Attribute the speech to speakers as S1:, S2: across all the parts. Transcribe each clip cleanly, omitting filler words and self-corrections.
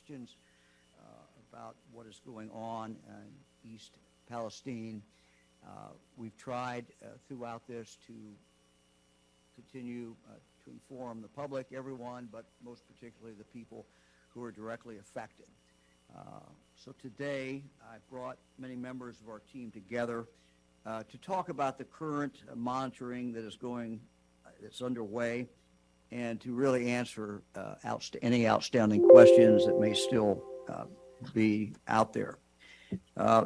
S1: questions about what is going on in East Palestine. We've tried throughout this to continue to inform the public, everyone, but most particularly the people who are directly affected. So today, I've brought many members of our team together to talk about the current monitoring that is that's underway, and to really answer any outstanding questions that may still be out there.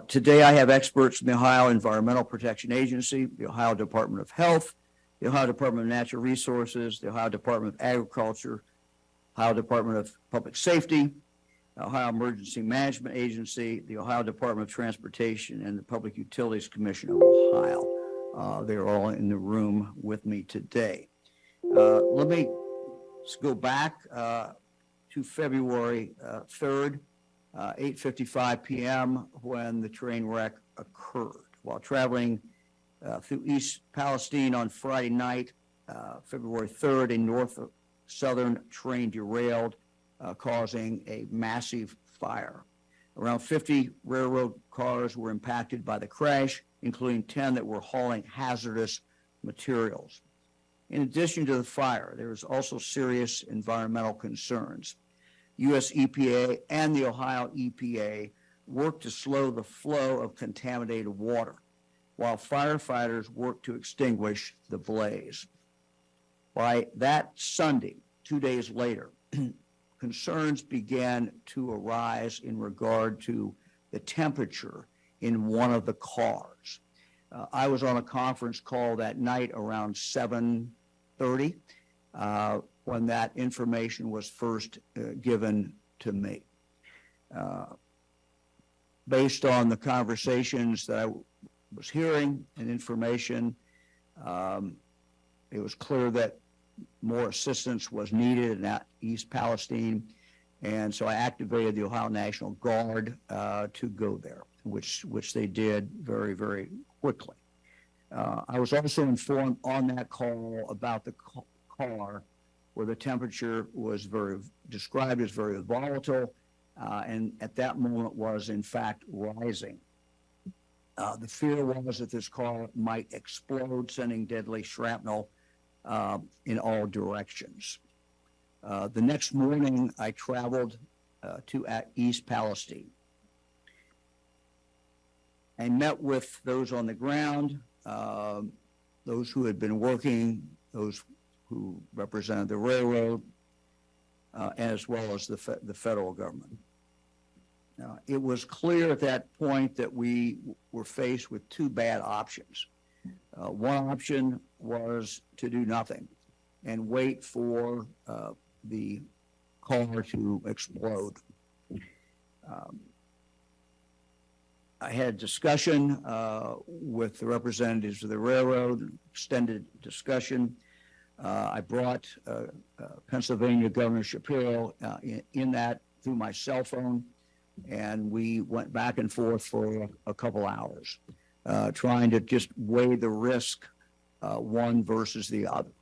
S1: Today, I have experts from the Ohio Environmental Protection Agency, the Ohio Department of Health, the Ohio Department of Natural Resources, the Ohio Department of Agriculture, Ohio Department of Public Safety, the Ohio Emergency Management Agency, the Ohio Department of Transportation, and the Public Utilities Commission of Ohio. They're all in the room with me today. Let me go back to February 3rd, 8:55 p.m. when the train wreck occurred. While traveling through East Palestine on Friday night, February 3rd, a Norfolk Southern train derailed, causing a massive fire. Around 50 railroad cars were impacted by the crash, including 10 that were hauling hazardous materials. In addition to the fire, there was also serious environmental concerns. U.S. EPA and the Ohio EPA worked to slow the flow of contaminated water, while firefighters worked to extinguish the blaze. By that Sunday, 2 days later, concerns began to arise in regard to the temperature in one of the cars. I was on a conference call that night around 7:30 when that information was first given to me. Based on the conversations that I was hearing and information, it was clear that more assistance was needed in East Palestine, and so I activated the Ohio National Guard to go there, which they did very, very quickly. I was also informed on that call about the car where the temperature was described as very volatile, and at that moment was in fact rising. The fear was that this car might explode, sending deadly shrapnel in all directions. The next morning, I traveled to East Palestine. I met with those on the ground, those who had been working, those who represented the railroad, as well as the federal government. It was clear at that point that we were faced with two bad options. One option was to do nothing and wait for the car to explode. I had discussion with the representatives of the railroad, extended discussion. I brought Pennsylvania Governor Shapiro in that through my cell phone, and we went back and forth for a couple hours, trying to just weigh the risk, one versus the other.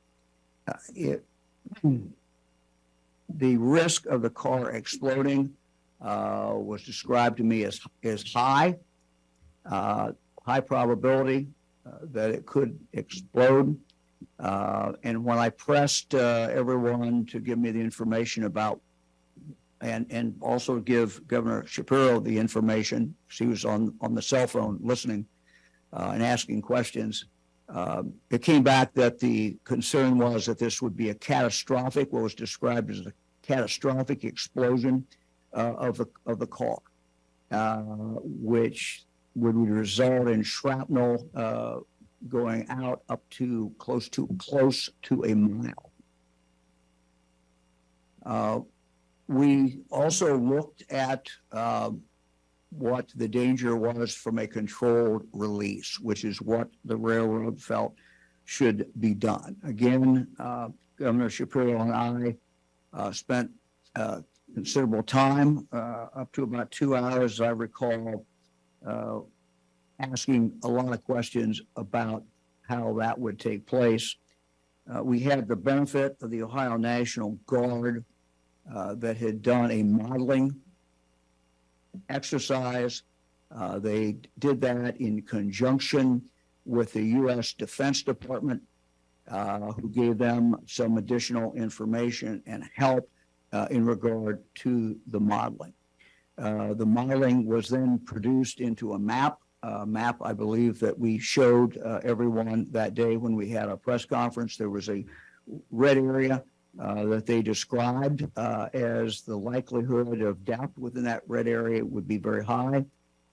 S1: The risk of the car exploding was described to me as high probability that it could explode. And when I pressed everyone to give me the information about, and also give Governor Shapiro the information, she was on the cell phone listening and asking questions, it came back that the concern was that this would be a catastrophic, what was described as a catastrophic explosion of the car, which would result in shrapnel going out up to close to a mile. We also looked at what the danger was from a controlled release, which is what the railroad felt should be done. Again, Governor Shapiro and I spent considerable time, up to about 2 hours, as I recall, asking a lot of questions about how that would take place. We had the benefit of the Ohio National Guard that had done a modeling exercise. They did that in conjunction with the U.S. Defense Department, who gave them some additional information and help in regard to the modeling. The modeling was then produced into a map, I believe, that we showed everyone that day when we had our press conference. There was a red area that they described as the likelihood of death within that red area would be very high.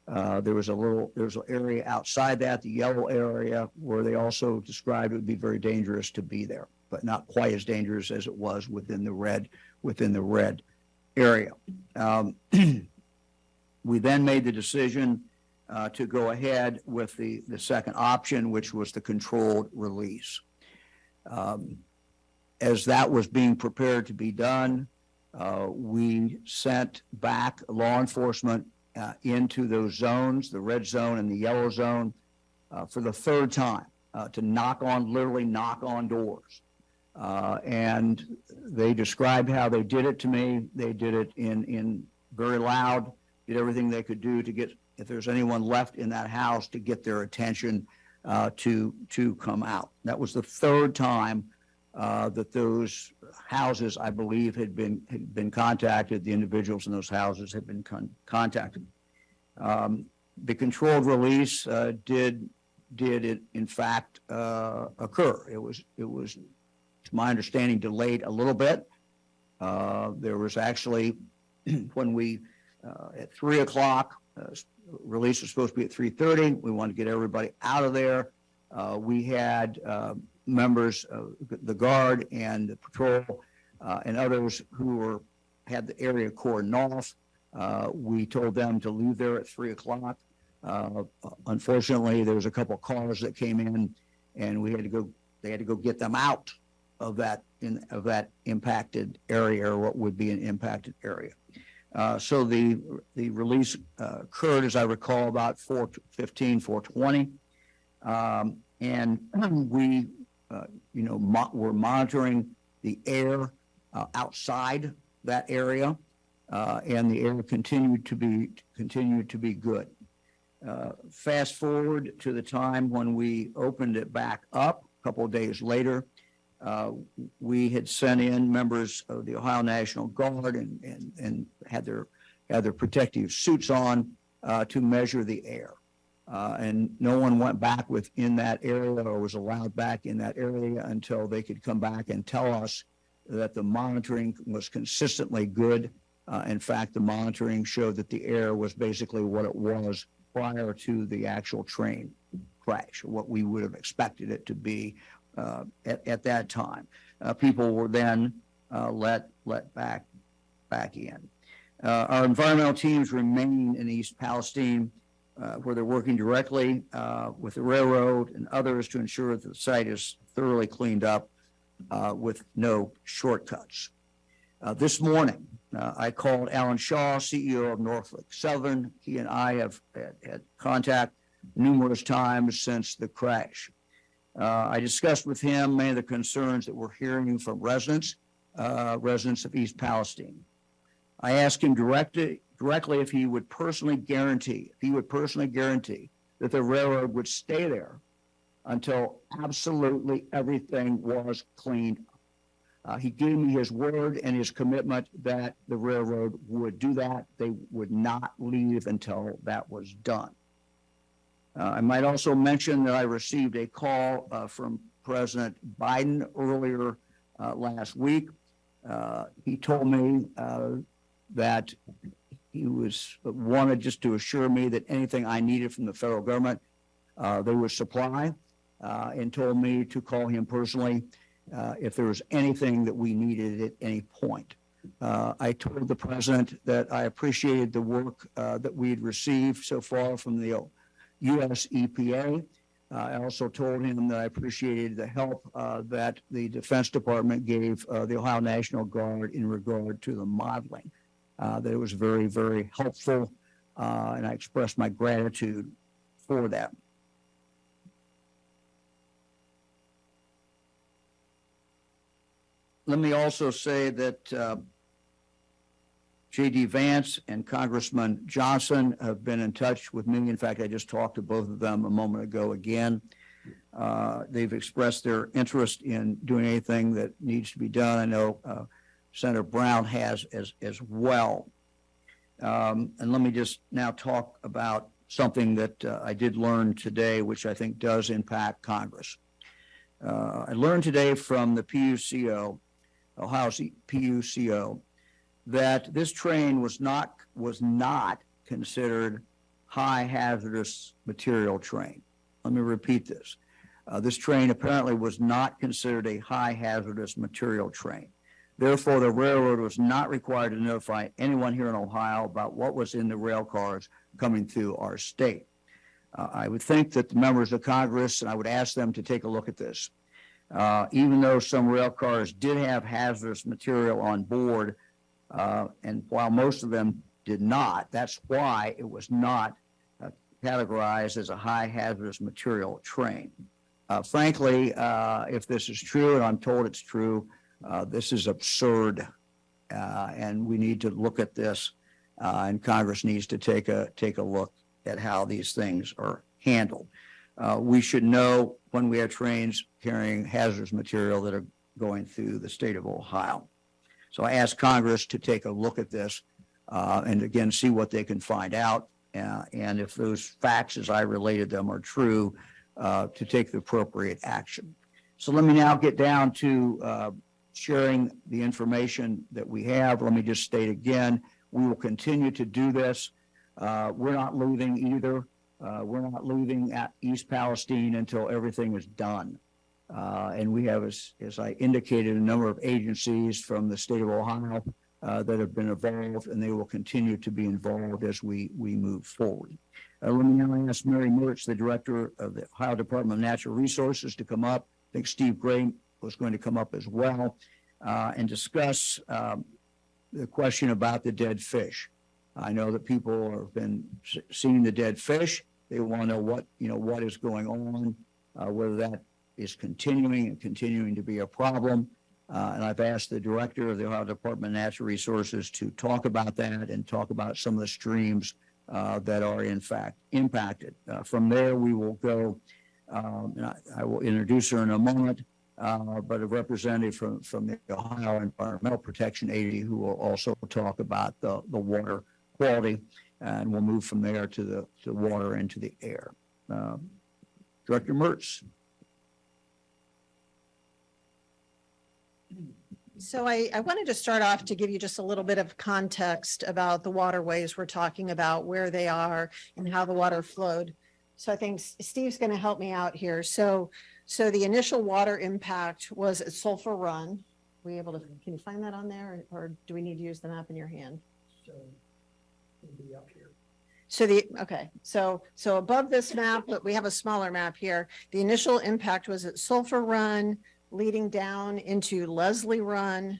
S1: There's an area outside that, the yellow area, where they also described it would be very dangerous to be there, but not quite as dangerous as it was within the red area. We then made the decision to go ahead with the second option, which was the controlled release. As that was being prepared to be done, we sent back law enforcement into those zones, the red zone and the yellow zone, for the third time to literally knock on doors. And they described how they did it to me. They did it in very loud, did everything they could do to get, if there's anyone left in that house, to get their attention to come out. That was the third time that those houses, I believe, had been contacted. The individuals in those houses had been contacted. The controlled release did it in fact occur. It was, to my understanding, delayed a little bit. There was actually, when we at 3 o'clock, release was supposed to be at 3:30. We wanted to get everybody out of there. We had members of the Guard and the patrol and others who had the area cordoned off. We told them to leave there at 3 o'clock. Unfortunately, there was a couple of cars that came in, and they had to go get them out of that impacted area, or what would be an impacted area. So the release occurred, as I recall, about 4:15, 4:20, and we were monitoring the air outside that area, and the air continued to be good. Fast forward to the time when we opened it back up a couple of days later. We had sent in members of the Ohio National Guard and had their protective suits on to measure the air. And no one went back within that area or was allowed back in that area until they could come back and tell us that the monitoring was consistently good. In fact, the monitoring showed that the air was basically what it was prior to the actual train crash, what we would have expected it to be at that time. People were then let back in. Our environmental teams remain in East Palestine, where they're working directly with the railroad and others to ensure that the site is thoroughly cleaned up with no shortcuts. This morning, I called Alan Shaw, CEO of Norfolk Southern. He and I have had contact numerous times since the crash. I discussed with him many of the concerns that we're hearing from residents of East Palestine. I asked him directly if he would personally guarantee that the railroad would stay there until absolutely everything was cleaned up. He gave me his word and his commitment that the railroad would do that. They would not leave until that was done. I might also mention that I received a call from President Biden earlier last week. He told me that he wanted just to assure me that anything I needed from the federal government, they would supply, and told me to call him personally if there was anything that we needed at any point. I told the president that I appreciated the work that we'd received so far from the U.S. EPA. I also told him that I appreciated the help that the Defense Department gave the Ohio National Guard in regard to the modeling. That it was very, very helpful, and I expressed my gratitude for that. Let me also say that J.D. Vance and Congressman Johnson have been in touch with me. In fact, I just talked to both of them a moment ago again. They've expressed their interest in doing anything that needs to be done. I know Senator Brown has as well. And let me just now talk about something that I did learn today, which I think does impact Congress. I learned today from the PUCO, Ohio's PUCO, that this train was not considered high hazardous material train. Let me repeat this. This train apparently was not considered a high hazardous material train. Therefore, the railroad was not required to notify anyone here in Ohio about what was in the rail cars coming through our state. I would think that the members of Congress, and I would ask them to take a look at this. Even though some rail cars did have hazardous material on board, and while most of them did not, that's why it was not categorized as a high hazardous material train. Frankly, if this is true, and I'm told it's true, this is absurd, and we need to look at this, and Congress needs to take a look at how these things are handled. We should know when we have trains carrying hazardous material that are going through the state of Ohio. So I ask Congress to take a look at this and again see what they can find out, and if those facts as I related them are true, to take the appropriate action. So let me now get down to sharing the information that we have. Let me just state again, we will continue to do this. We're not leaving either. We're not leaving at East Palestine until everything is done. And we have, as I indicated, a number of agencies from the state of Ohio that have been involved, and they will continue to be involved as we move forward. Let me now ask Mary Mertz, the director of the Ohio Department of Natural Resources, to come up. I think Steve Gray was going to come up as well and discuss the question about the dead fish. I know that people have been seeing the dead fish. They want to know what is going on, whether that is continuing to be a problem. And I've asked the director of the Ohio Department of Natural Resources to talk about that and talk about some of the streams that are in fact impacted. From there, we will go, and I will introduce her in a moment, but a representative from the Ohio Environmental Protection Agency who will also talk about the water quality, and we'll move from there to the water and to the air. Director Mertz.
S2: So I wanted to start off to give you just a little bit of context about the waterways we're talking about, where they are and how the water flowed. So I think Steve's going to help me out here. So the initial water impact was at Sulphur Run. Were you able to, can you find that on there, or do we need to use the map in your hand?
S3: So it'll be up here.
S2: So above this map, but we have a smaller map here. The initial impact was at Sulphur Run, leading down into Leslie Run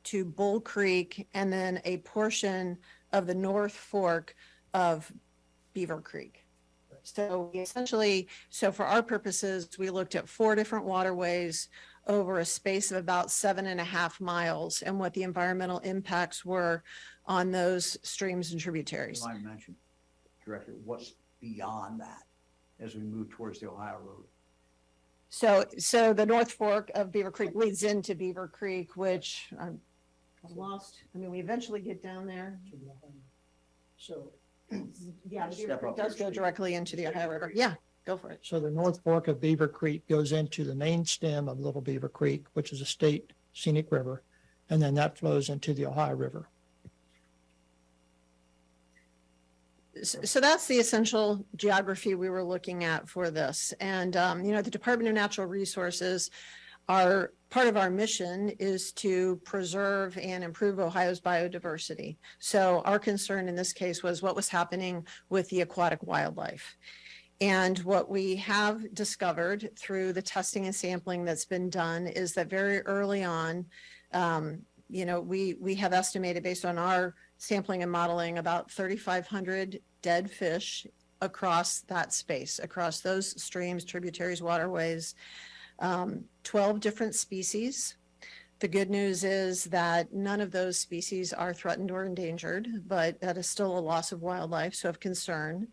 S2: to Bull Creek, and then a portion of the North Fork of Beaver Creek. So essentially, for our purposes, we looked at 4 different waterways over a space of about 7.5 miles and what the environmental impacts were on those streams and tributaries.
S1: I mentioned, Director, what's beyond that as we move towards the Ohio Road?
S2: So the North Fork of Beaver Creek leads into Beaver Creek, which I'm lost. I mean, we eventually get down there.
S3: So,
S2: Yeah, Beaver Creek does go directly into the Ohio River. Yeah, go for it.
S3: so the North Fork of Beaver Creek goes into the main stem of Little Beaver Creek, which is a state scenic river, and then that flows into the Ohio River.
S2: So that's the essential geography we were looking at for this. And, the Department of Natural Resources, part of our mission is to preserve and improve Ohio's biodiversity. So our concern in this case was what was happening with the aquatic wildlife. And what we have discovered through the testing and sampling that's been done is that very early on, we have estimated, based on our sampling and modeling, about 3,500 dead fish across that space, across those streams, tributaries, waterways, 12 different species The good news is that none of those species are threatened or endangered, but that is still a loss of wildlife, so of concern.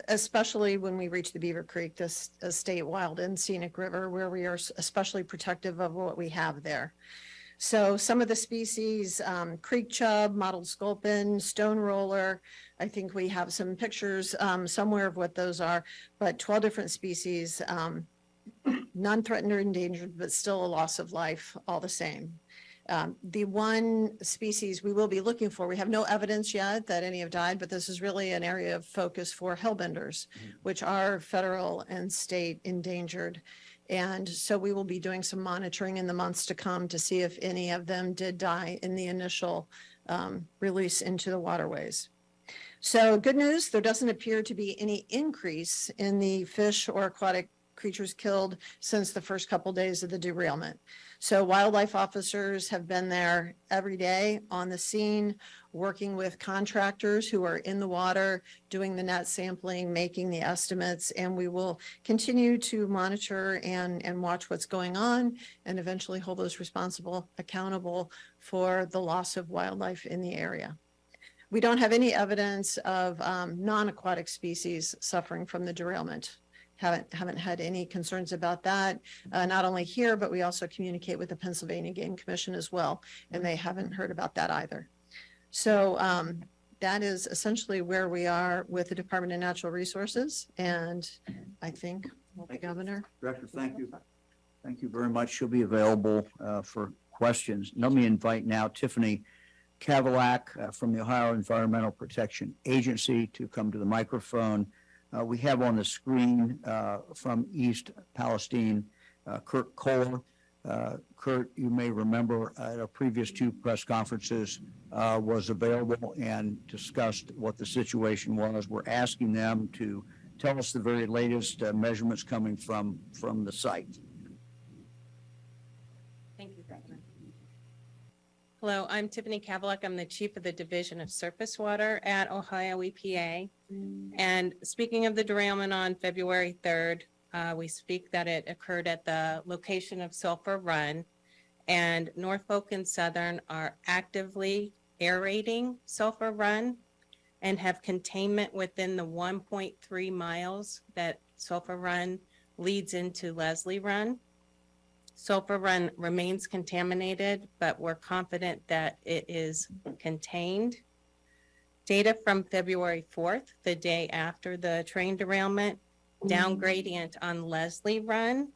S2: Especially when we reach the Beaver Creek, this state wild and scenic river, where we are especially protective of what we have there. So some of the species, creek chub, mottled sculpin, stone roller, I think we have some pictures somewhere of what those are, but 12 different species, none threatened or endangered, but still a loss of life all the same. The one species we will be looking for, we have no evidence yet that any have died, but this is really an area of focus for hellbenders, which are federal and state endangered. And so we will be doing some monitoring in the months to come to see if any of them did die in the initial release into the waterways. So good news, there doesn't appear to be any increase in the fish or aquatic creatures killed since the first couple days of the derailment. So wildlife officers have been there every day on the scene, working with contractors who are in the water, doing the net sampling, making the estimates, and we will continue to monitor and watch what's going on and eventually hold those responsible accountable for the loss of wildlife in the area. We don't have any evidence of non-aquatic species suffering from the derailment. Haven't had any concerns about that, not only here, but we also communicate with the Pennsylvania Game Commission as well, and they haven't heard about that either. So that is essentially where we are with the Department of Natural Resources, and I think, well, the governor.
S1: Director, thank you. Thank you very much. She'll be available for questions. Let me invite now Tiffany Cadillac from the Ohio Environmental Protection Agency to come to the microphone. We have on the screen from East Palestine, Kurt Kohler. Kurt, you may remember at our previous two press conferences was available and discussed what the situation was. We're asking them to tell us the very latest measurements coming from the site.
S4: Thank you, Governor. Hello, I'm Tiffany Cadillac. I'm the Chief of the Division of Surface Water at Ohio EPA. And speaking of the derailment on February 3rd, we speak that it occurred at the location of Sulphur Run, and Norfolk and Southern are actively aerating Sulphur Run and have containment within the 1.3 miles that Sulphur Run leads into Leslie Run. Sulphur Run remains contaminated, but we're confident that it is contained. Data from February 4th, the day after the train derailment, down gradient on Leslie Run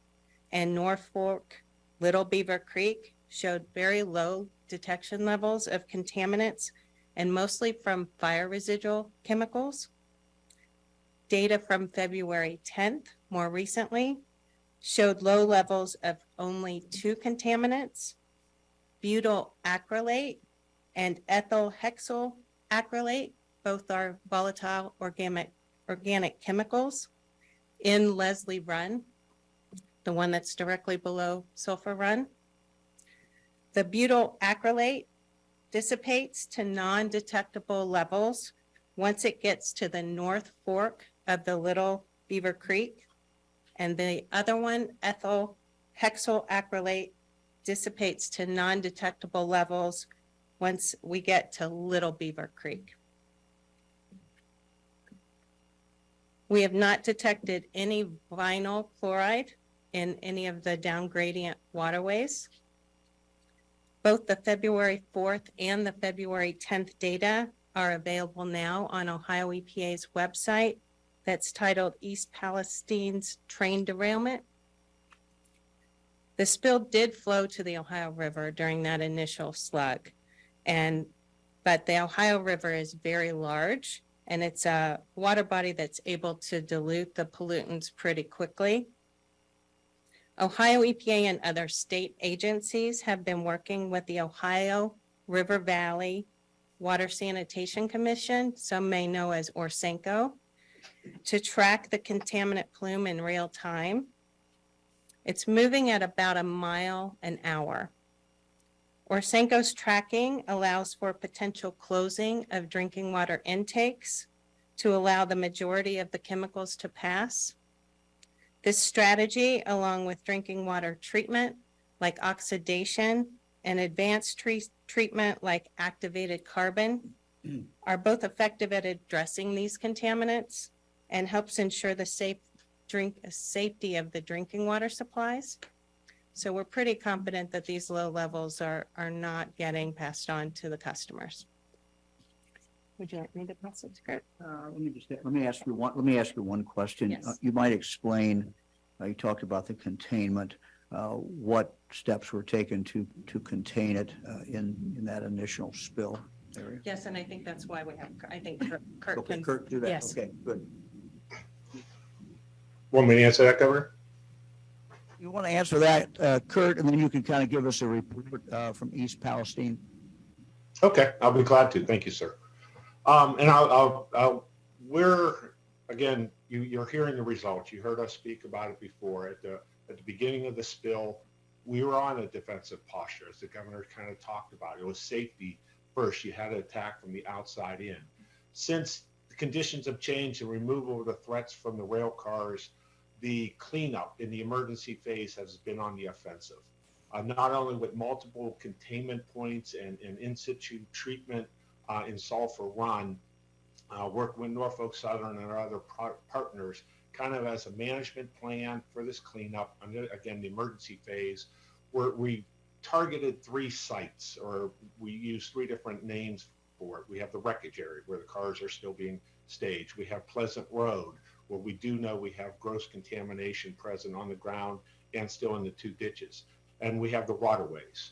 S4: and Norfolk Little Beaver Creek showed very low detection levels of contaminants and mostly from fire residual chemicals. Data from February 10th, more recently, showed low levels of only two contaminants, butyl acrylate and ethyl hexyl acrylate. Both are volatile organic chemicals in Leslie Run, the one that's directly below Sulphur Run. The butyl acrylate dissipates to non-detectable levels once it gets to the North Fork of the Little Beaver Creek. And the other one, ethyl hexyl acrylate, dissipates to non-detectable levels once we get to Little Beaver Creek. We have not detected any vinyl chloride in any of the down gradient waterways. Both the February 4th and the February 10th data are available now on Ohio EPA's website that's titled East Palestine's Train Derailment. The spill did flow to the Ohio River during that initial slug, but the Ohio River is very large, and it's a water body that's able to dilute the pollutants pretty quickly. Ohio EPA and other state agencies have been working with the Ohio River Valley Water Sanitation Commission, some may know as ORSENCO, to track the contaminant plume in real time. It's moving at about a mile an hour. ORSENCO's tracking allows for potential closing of drinking water intakes to allow the majority of the chemicals to pass. This strategy, along with drinking water treatment, like oxidation and advanced treatment like activated carbon are both effective at addressing these contaminants and helps ensure the safety of the drinking water supplies. So we're pretty confident that these low levels are not getting passed on to the customers. Would you like me to pass it to Kurt?
S1: Let me ask you one question.
S4: Yes.
S1: You might explain, you talked about the containment, what steps were taken to contain it in that initial spill area?
S4: Yes, and I think that's why we have, I think Kurt
S1: Okay,
S4: can.
S1: Kurt, do that.
S4: Yes.
S1: Okay, good.
S5: Want me to answer that, Governor?
S1: You want to answer that, Kurt, and then you can kind of give us a report from East Palestine.
S5: Okay, I'll be glad to. Thank you, sir. And we're, again, you're hearing the results. You heard us speak about it before. At the beginning of the spill, we were on a defensive posture, as the governor kind of talked about. It was safety first. You had to attack from the outside in. Since the conditions have changed and removal of the threats from the rail cars, the cleanup in the emergency phase has been on the offensive. Not only with multiple containment points and in situ treatment in Sulphur Run, working with Norfolk Southern and our other partners, kind of as a management plan for this cleanup, again, the emergency phase, where we targeted 3 sites, or we used 3 different names for it. We have the wreckage area where the cars are still being staged. We have Pleasant Road, where we do know we have gross contamination present on the ground and still in the 2 ditches. And we have the waterways.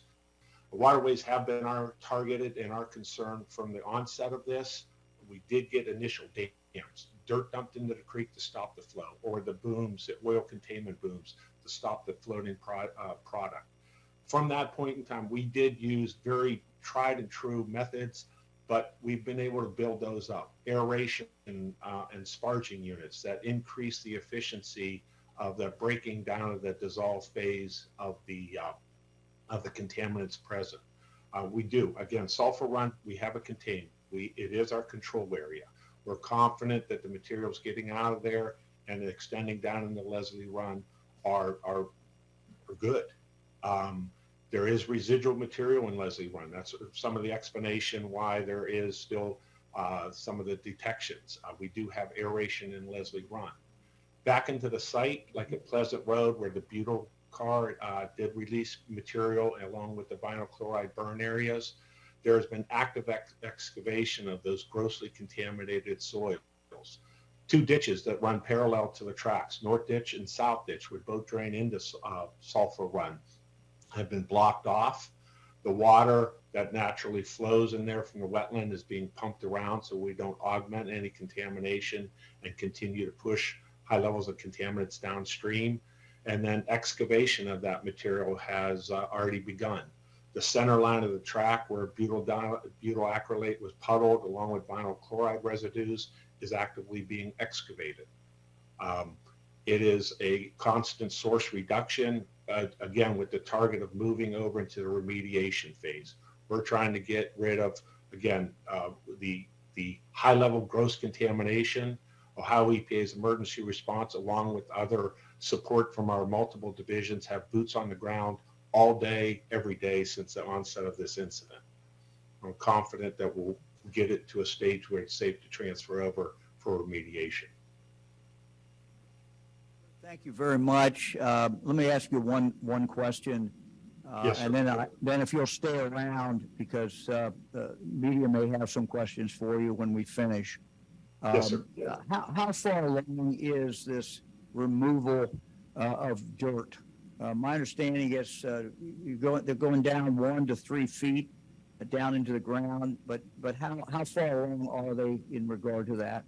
S5: The waterways have been targeted and our concern from the onset of this. We did get initial dams, dirt dumped into the creek to stop the flow, or the booms, the oil containment booms, to stop the floating product. From that point in time, we did use very tried and true methods, but we've been able to build those up. Aeration and sparging units that increase the efficiency of the breaking down of the dissolved phase of the contaminants present. We do. Again, Sulphur Run, we have it contained. It is our control area. We're confident that the materials getting out of there and extending down into Leslie Run are good. There is residual material in Leslie Run. That's some of the explanation why there is still some of the detections. We do have aeration in Leslie Run. Back into the site, like at Pleasant Road, where the butyl car did release material along with the vinyl chloride burn areas, there has been active excavation of those grossly contaminated soils. 2 ditches that run parallel to the tracks, North Ditch and South Ditch, would both drain into Sulphur Run, have been blocked off. The water that naturally flows in there from the wetland is being pumped around so we don't augment any contamination and continue to push high levels of contaminants downstream. And then excavation of that material has already begun. The center line of the track where butyl acrylate was puddled along with vinyl chloride residues is actively being excavated. It is a constant source reduction, again, with the target of moving over into the remediation phase. We're trying to get rid of, again, the high level gross contamination. Ohio EPA's emergency response, along with other support from our multiple divisions, have boots on the ground all day, every day since the onset of this incident. I'm confident that we'll get it to a stage where it's safe to transfer over for remediation.
S1: Thank you very much. Let me ask you one question.
S5: Yes, sir.
S1: And then if you'll stay around, because the media may have some questions for you when we finish.
S5: Yes, sir.
S1: How far along is this removal of dirt? My understanding is they're going down 1 to 3 feet down into the ground, but how far along are they in regard to that?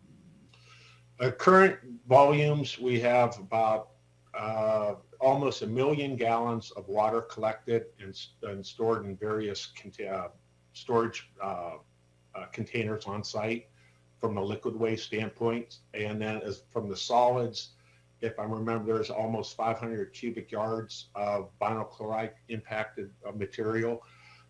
S5: Current volumes, we have about almost 1 million gallons of water collected and stored in various storage containers on site from the liquid waste standpoint. And then as from the solids, if I remember, there's almost 500 cubic yards of vinyl chloride impacted material.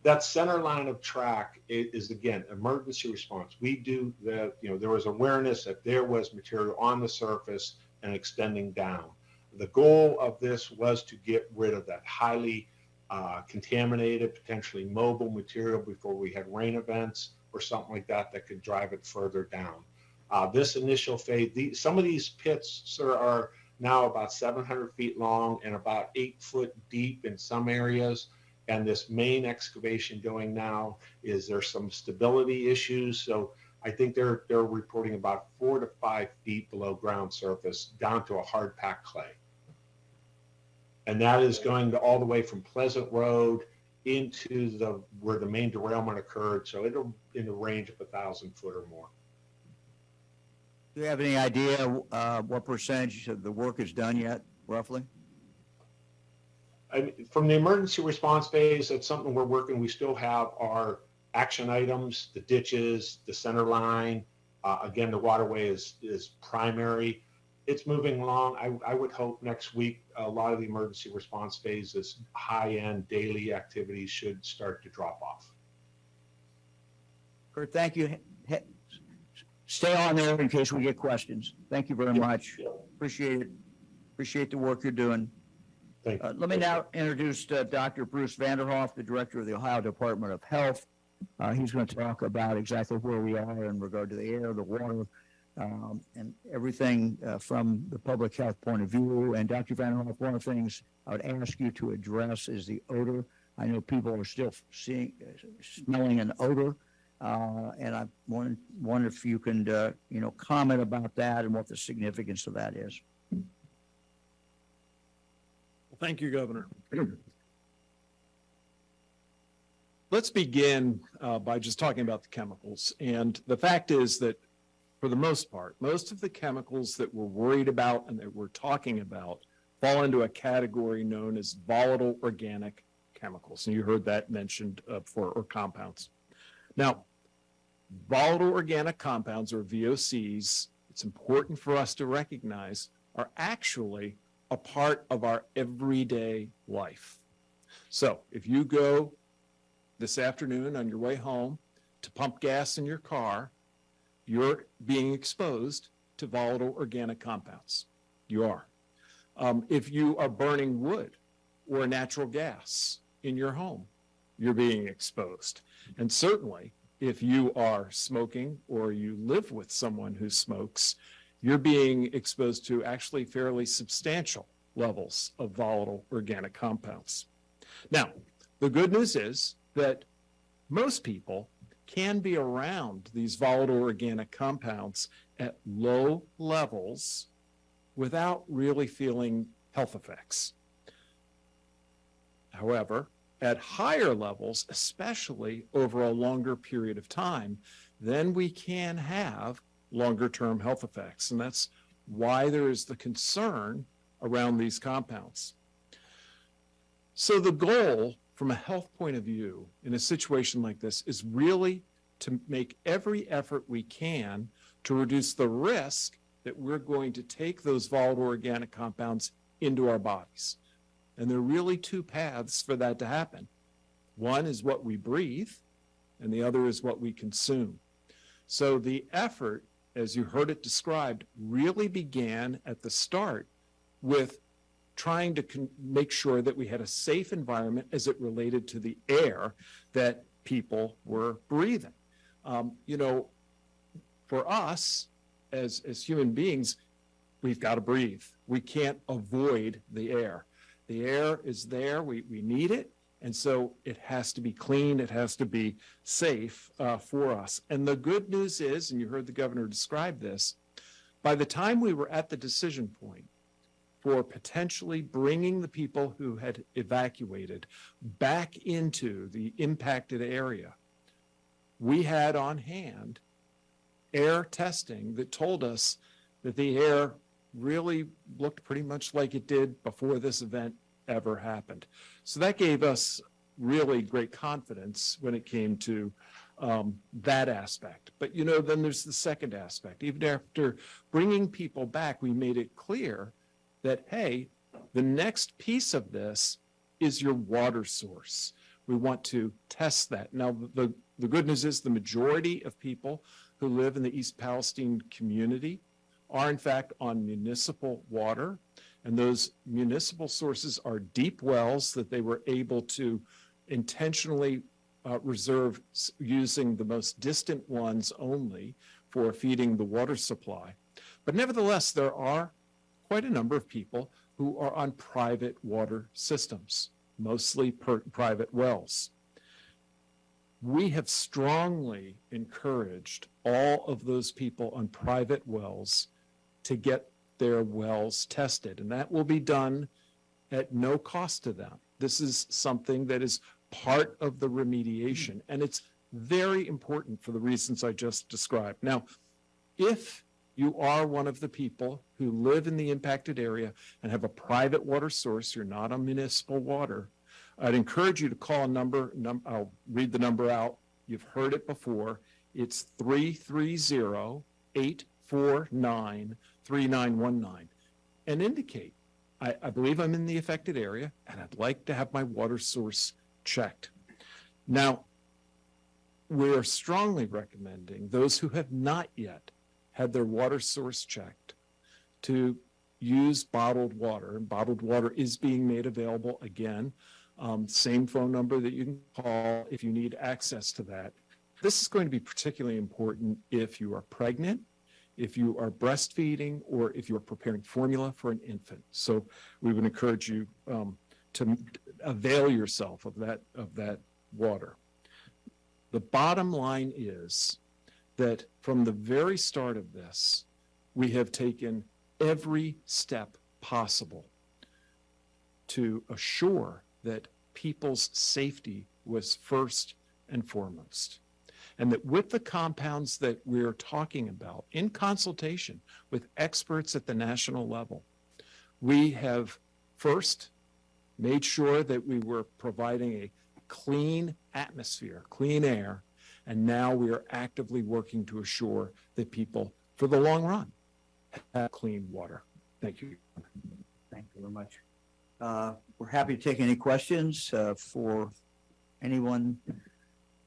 S5: That center line of track is again, emergency response. We do the, there was awareness that there was material on the surface and extending down. The goal of this was to get rid of that highly contaminated, potentially mobile material before we had rain events or something like that that could drive it further down. This initial phase, some of these pits, sir, are now about 700 feet long and about 8 foot deep in some areas. And this main excavation going now there's some stability issues. So I think they're reporting about 4 to 5 feet below ground surface down to a hard packed clay. And that is going all the way from Pleasant Road into where the main derailment occurred. So it'll in the range of 1,000 foot or more.
S1: Do you have any idea what percentage of the work is done yet, roughly?
S5: From the emergency response phase, that's something we're working. We still have our action items, the ditches, the center line. Again, the waterway is primary. It's moving along. I would hope next week a lot of the emergency response phases, high-end daily activities should start to drop off.
S1: Kurt, thank you. Stay on there in case we get questions. Thank you very much. Appreciate it. Appreciate the work you're doing.
S5: Thank you.
S1: Let me now introduce Dr. Bruce Vanderhoff, the Director of the Ohio Department of Health. He's going to talk about exactly where we are in regard to the air, the water, and everything from the public health point of view. And Dr. Vanderhoff, one of the things I would ask you to address is the odor. I know people are still smelling an odor. And I wonder if you can, comment about that and what the significance of that is.
S6: Well, thank you, Governor. Let's begin by just talking about the chemicals. And the fact is that for the most part, most of the chemicals that we're worried about and that we're talking about fall into a category known as volatile organic chemicals. And you heard that mentioned before, or compounds. Now, volatile organic compounds, or VOCs, it's important for us to recognize, are actually a part of our everyday life. So if you go this afternoon on your way home to pump gas in your car, you're being exposed to volatile organic compounds. You are. If you are burning wood or natural gas in your home, you're being exposed. And certainly, if you are smoking or you live with someone who smokes, you're being exposed to actually fairly substantial levels of volatile organic compounds. Now, the good news is that most people can be around these volatile organic compounds at low levels without really feeling health effects. However, at higher levels, especially over a longer period of time, then we can have longer-term health effects. And that's why there is the concern around these compounds. So the goal from a health point of view in a situation like this is really to make every effort we can to reduce the risk that we're going to take those volatile organic compounds into our bodies. And there are really two paths for that to happen. One is what we breathe, and the other is what we consume. So the effort, as you heard it described, really began at the start with trying to make sure that we had a safe environment as it related to the air that people were breathing. For us as human beings, we've got to breathe. We can't avoid the air. The air is there, we need it, and so it has to be clean, it has to be safe for us. And the good news is, and you heard the governor describe this, by the time we were at the decision point for potentially bringing the people who had evacuated back into the impacted area, we had on hand air testing that told us that the air really looked pretty much like it did before this event ever happened. So that gave us really great confidence when it came to that aspect. But then there's the second aspect. Even after bringing people back, we made it clear that, hey, the next piece of this is your water source. We want to test that. Now, the good news is the majority of people who live in the East Palestine community are in fact on municipal water. And those municipal sources are deep wells that they were able to intentionally reserve using the most distant ones only for feeding the water supply. But nevertheless, there are quite a number of people who are on private water systems, mostly private wells. We have strongly encouraged all of those people on private wells to get their wells tested, and that will be done at no cost to them. This is something that is part of the remediation, and it's very important for the reasons I just described. Now, if you are one of the people who live in the impacted area and have a private water source, you're not on municipal water, I'd encourage you to call a number. I'll read the number out. You've heard it before. It's 330-849-3919 and indicate, I believe I'm in the affected area and I'd like to have my water source checked. Now, we're strongly recommending those who have not yet had their water source checked to use bottled water. And bottled water is being made available again. Same phone number that you can call if you need access to that. This is going to be particularly important if you are pregnant, if you are breastfeeding, or if you're preparing formula for an infant. So we would encourage you to avail yourself of that water. The bottom line is that from the very start of this, we have taken every step possible to assure that people's safety was first and foremost. And that with the compounds that we're talking about, in consultation with experts at the national level, we have first made sure that we were providing a clean atmosphere, clean air, and now we are actively working to assure that people, for the long run, have clean water. Thank you.
S1: Thank you very much. We're happy to take any questions for anyone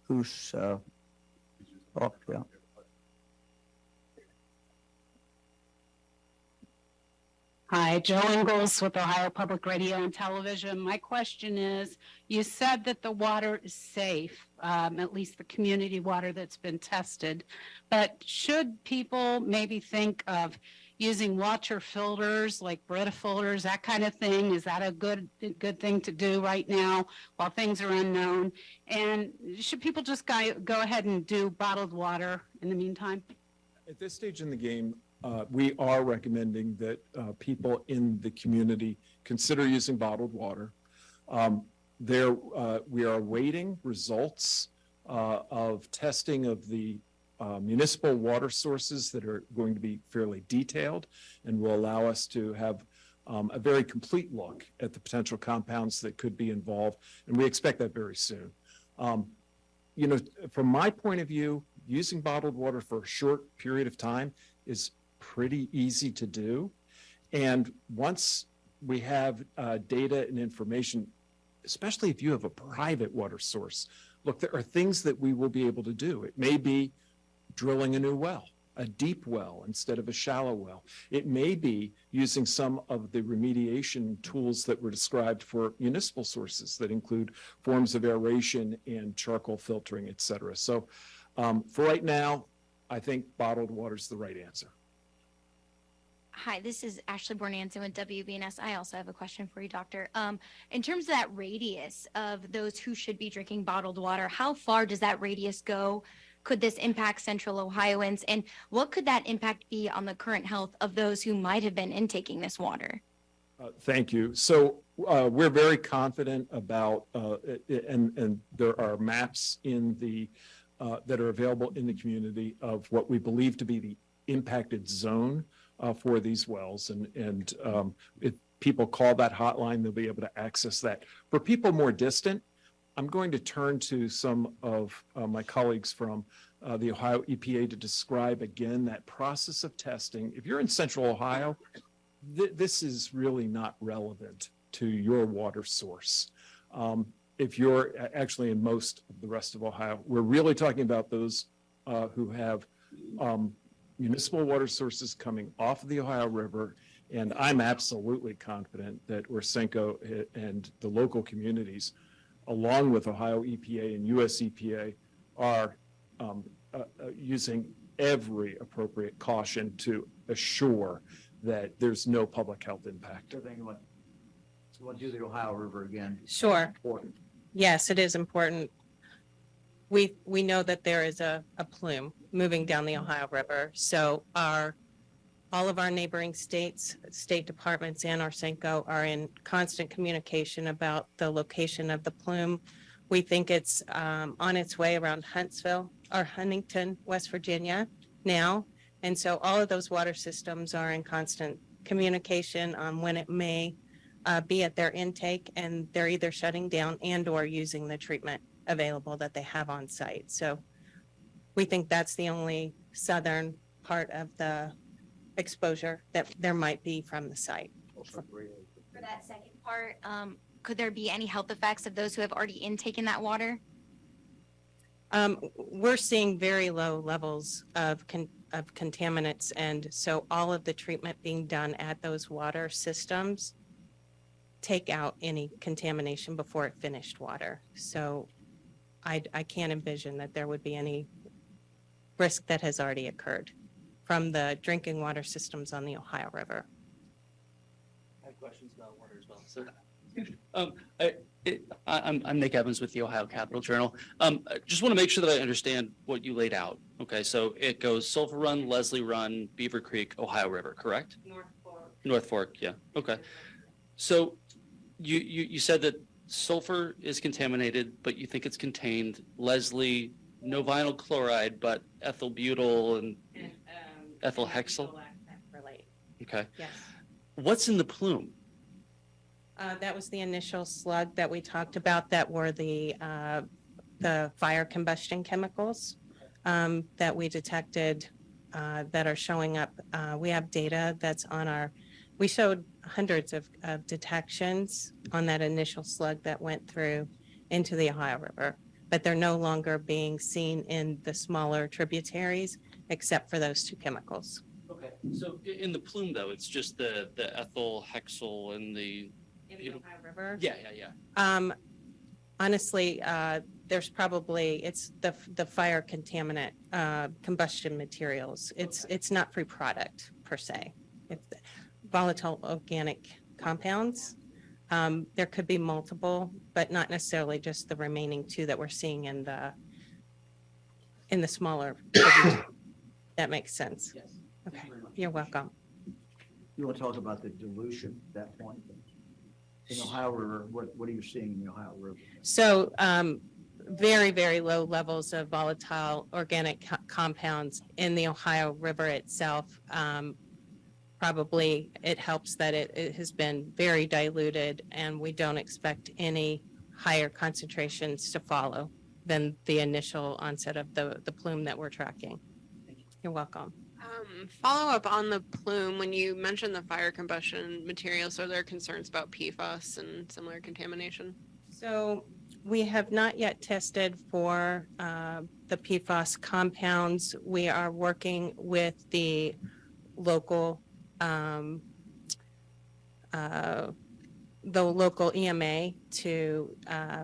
S1: who's yeah.
S7: Hi, Joe Ingles with Ohio Public Radio and Television. My question is, you said that the water is safe, at least the community water that's been tested, but should people maybe think of using water filters like Brita filters, that kind of thing? Is that a good thing to do right now while things are unknown? And should people just go ahead and do bottled water in the meantime?
S6: At this stage in the game, we are recommending that people in the community consider using bottled water. We are awaiting results of testing of the municipal water sources that are going to be fairly detailed and will allow us to have a very complete look at the potential compounds that could be involved. And we expect that very soon. You know, from my point of view, using bottled water for a short period of time is pretty easy to do. And once we have data and information, especially if you have a private water source, look, there are things that we will be able to do. It may be drilling a new well, a deep well instead of a shallow well. It may be using some of the remediation tools that were described for municipal sources that include forms of aeration and charcoal filtering, et cetera. So for right now, I think bottled water is the right answer.
S8: Hi, this is Ashley Bornanson with WBNS. I also have a question for you, Doctor. In terms of that radius of those who should be drinking bottled water, how far does that radius go? Could this impact Central Ohioans? And what could that impact be on the current health of those who might have been intaking this water?
S6: Thank you. So we're very confident about, and there are maps in the that are available in the community of what we believe to be the impacted zone for these wells. And if people call that hotline, they'll be able to access that. For people more distant, I'm going to turn to some of my colleagues from the Ohio EPA to describe again that process of testing. If you're in Central Ohio, this is really not relevant to your water source. If you're actually in most of the rest of Ohio, we're really talking about those who have municipal water sources coming off of the Ohio River And I'm absolutely confident that Orsenco and the local communities, along with Ohio EPA and US EPA, are using every appropriate caution to assure that there's no public health impact.
S1: So then you want to do the Ohio River again.
S4: Sure.
S1: Important.
S4: Yes, it is important. We know that there is a plume moving down the Ohio River. So all of our neighboring states, state departments, and Orsenco are in constant communication about the location of the plume. We think it's on its way around Huntsville or Huntington, West Virginia now. And so all of those water systems are in constant communication on when it may be at their intake, and they're either shutting down and or using the treatment available that they have on site. So we think that's the only southern part of the exposure that there might be from the site.
S8: For that second part, could there be any health effects of those who have already intaken that water?
S4: We're seeing very low levels of contaminants, and so all of the treatment being done at those water systems take out any contamination before it finished water. So I can't envision that there would be any risk that has already occurred from the drinking water systems on the Ohio River.
S9: I have questions about water as well. So, I'm Nick Evans with the Ohio Capital Journal. I just want to make sure that I understand what you laid out. Okay, so it goes Sulphur Run, Leslie Run, Beaver Creek, Ohio River, correct? North Fork, yeah. Okay. So you said that sulfur is contaminated, but you think it's contained. Leslie, no vinyl chloride, but ethyl butyl and ethyl hexyl. Okay.
S4: Yes.
S9: What's in the plume?
S4: That was the initial slug that we talked about that were the fire combustion chemicals that we detected that are showing up. We have data that's on we showed hundreds of detections on that initial slug that went through into the Ohio River, but they're no longer being seen in the smaller tributaries except for those two chemicals.
S9: Okay. So in the plume, though, it's just the ethyl hexyl and the
S4: In the Ohio River?
S9: Yeah.
S4: Honestly, there's probably, it's the fire contaminant combustion materials. It's not free product per se. It's volatile organic compounds. There could be multiple, but not necessarily just the remaining two that we're seeing in the smaller. That makes sense.
S9: Yes.
S4: Okay, you're welcome.
S1: You want to talk about the dilution at that point? In the Ohio River, what are you seeing in the Ohio River?
S4: So very, very low levels of volatile organic compounds in the Ohio River itself. Probably it helps that it has been very diluted, and we don't expect any higher concentrations to follow than the initial onset of the plume that we're tracking. You're welcome.
S10: Follow up on the plume. When you mentioned the fire combustion materials, are there concerns about PFAS and similar contamination?
S4: So we have not yet tested for the PFAS compounds. We are working with the local EMA to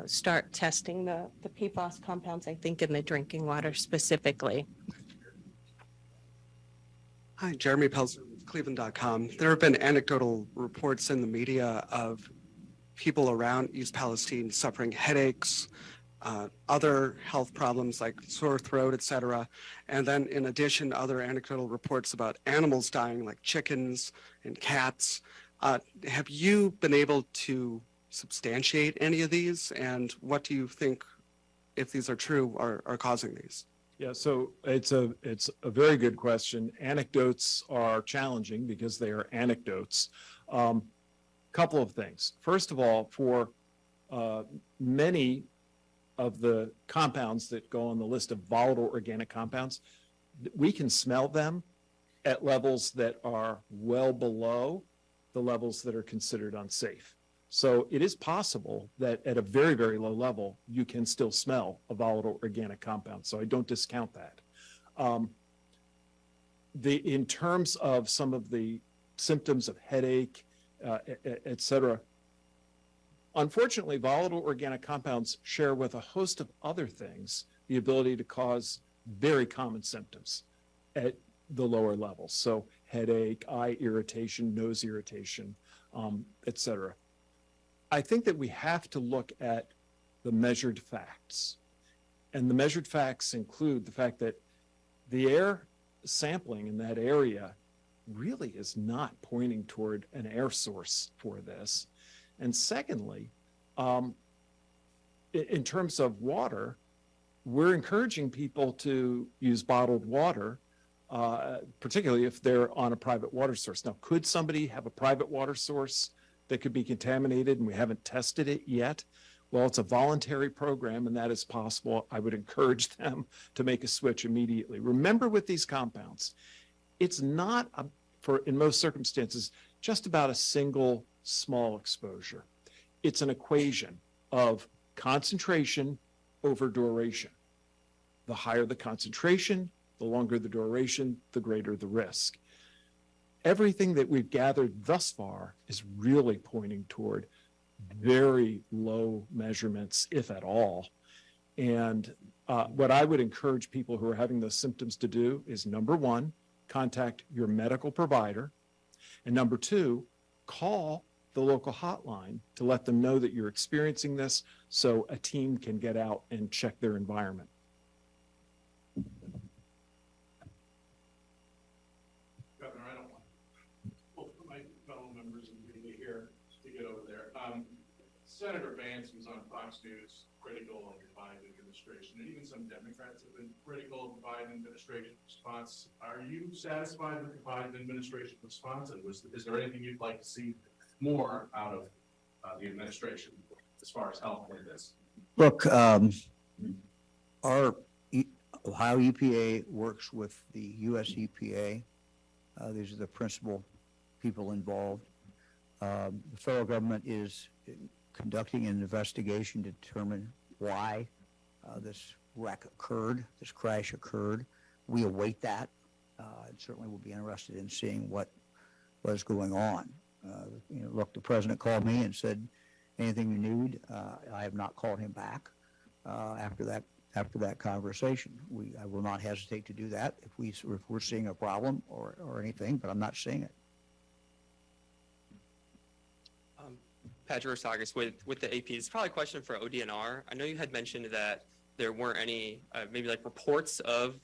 S4: start testing the PFAS compounds, I think in the drinking water specifically.
S11: Hi, Jeremy Pelzer with Cleveland.com. There have been anecdotal reports in the media of people around East Palestine suffering headaches, other health problems like sore throat, etc. And then in addition, other anecdotal reports about animals dying like chickens and cats. Have you been able to substantiate any of these? And what do you think, if these are true, are causing these?
S6: Yeah, so it's a very good question. Anecdotes are challenging because they are anecdotes. Couple of things. First of all, for many of the compounds that go on the list of volatile organic compounds, we can smell them at levels that are well below the levels that are considered unsafe. So it is possible that at a very, very low level, you can still smell a volatile organic compound. So I don't discount that. In terms of some of the symptoms of headache, et cetera. Unfortunately, volatile organic compounds share with a host of other things the ability to cause very common symptoms at the lower levels. So headache, eye irritation, nose irritation, et cetera. I think that we have to look at the measured facts. And the measured facts include the fact that the air sampling in that area really is not pointing toward an air source for this. And secondly, in terms of water, we're encouraging people to use bottled water, particularly if they're on a private water source. Now, could somebody have a private water source that could be contaminated and we haven't tested it yet? Well, it's a voluntary program and that is possible. I would encourage them to make a switch immediately. Remember with these compounds, it's not, in most circumstances, just about a single small exposure. It's an equation of concentration over duration. The higher the concentration, the longer the duration, the greater the risk. Everything that we've gathered thus far is really pointing toward very low measurements, if at all. And what I would encourage people who are having those symptoms to do is, number one, contact your medical provider. And number two, call the local hotline to let them know that you're experiencing this so a team can get out and check their environment.
S12: Governor, I don't want both of my fellow members and me here to get over there. Senator Vance was on Fox News critical of the Biden administration, and even some Democrats have been critical of the Biden administration response. Are you satisfied with the Biden administration response, and is there anything you'd like to see more out of the administration as far as help with this?
S1: Look, our Ohio EPA works with the US EPA. These are the principal people involved. The federal government is conducting an investigation to determine why this wreck occurred, this crash occurred. We await that. And certainly we'll be interested in seeing what is going on. Look, the president called me and said, anything you need. I have not called him back after that conversation. I will not hesitate to do that if we're seeing a problem or anything, but I'm not seeing it.
S13: Patrick Rosagis with the AP. It's probably a question for ODNR. I know you had mentioned that there weren't any maybe like reports of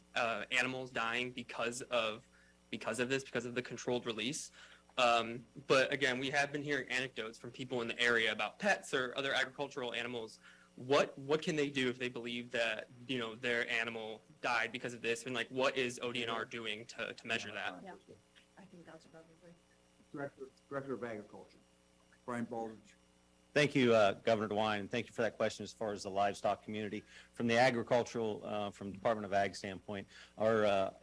S13: animals dying because of the controlled release. But again, we have been hearing anecdotes from people in the area about pets or other agricultural animals. What can they do if they believe that their animal died because of this? And like, what is ODNR doing to measure that?
S2: Yeah, I think that's probably.
S1: Director of Agriculture, Brian Baldridge.
S14: Thank you, Governor DeWine, and thank you for that question as far as the livestock community. From the agricultural, from Department of Ag standpoint,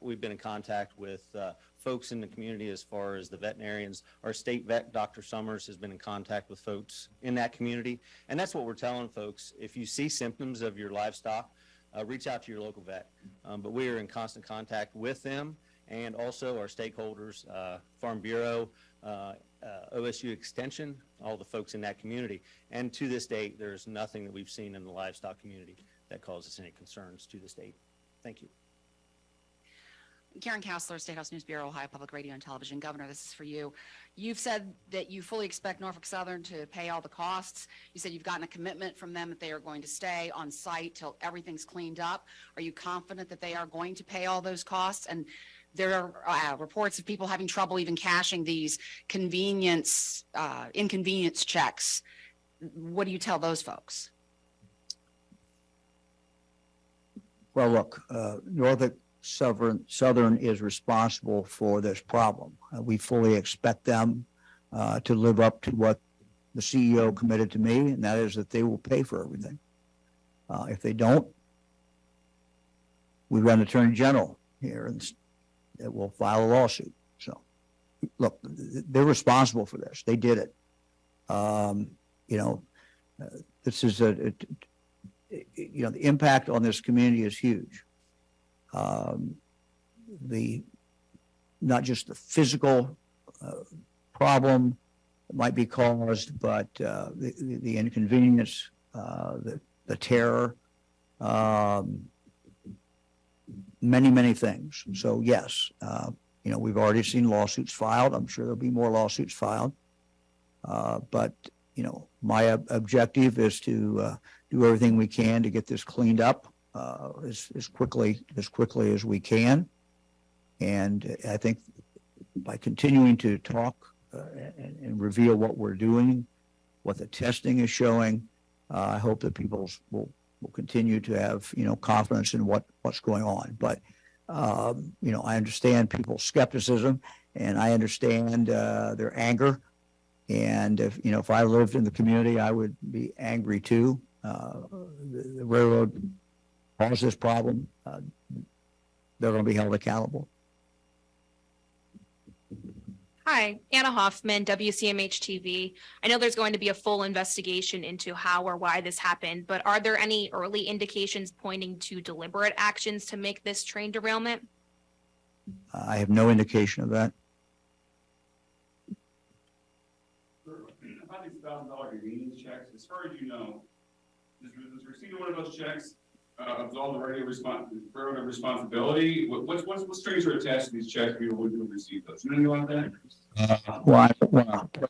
S14: we've been in contact with folks in the community as far as the veterinarians. Our state vet, Dr. Summers, has been in contact with folks in that community. And that's what we're telling folks. If you see symptoms of your livestock, reach out to your local vet. But we are in constant contact with them and also our stakeholders, Farm Bureau, OSU Extension, all the folks in that community. And to this date, there's nothing that we've seen in the livestock community that causes any concerns to this date. Thank you.
S15: Karen Kassler, State House News Bureau, Ohio Public Radio and Television. Governor, this is for you. You've said that you fully expect Norfolk Southern to pay all the costs. You said you've gotten a commitment from them that they are going to stay on site till everything's cleaned up. Are you confident that they are going to pay all those costs? And there are reports of people having trouble even cashing these inconvenience checks. What do you tell those folks?
S1: Well, look, Norfolk Southern is responsible for this problem. We fully expect them to live up to what the CEO committed to me, and that is that they will pay for everything. If they don't, we've got an attorney general here and that will file a lawsuit. So, look, they're responsible for this. They did it. This is the impact on this community is huge. Not just the physical problem might be caused, but the inconvenience, the terror, many things. So yes, we've already seen lawsuits filed. I'm sure there'll be more lawsuits filed. But my objective is to do everything we can to get this cleaned up as quickly as we can. And I think by continuing to talk and reveal what we're doing, what the testing is showing, I hope that people will continue to have confidence in what's going on. But I understand people's skepticism, and I understand their anger. And if I lived in the community, I would be angry too. The railroad caused this problem. They're going to be held accountable.
S16: Hi, Anna Hoffman, WCMH TV. I know there's going to be a full investigation into how or why this happened, but are there any early indications pointing to deliberate actions to make this train derailment?
S1: I have no indication of that.
S17: About these $1,000 convenience checks, as far as you know, is receiving one of those checks absolve the railroad responsibility? What strings are attached to these checks people would receive those? You know anything about that?
S1: Well, I don't want to,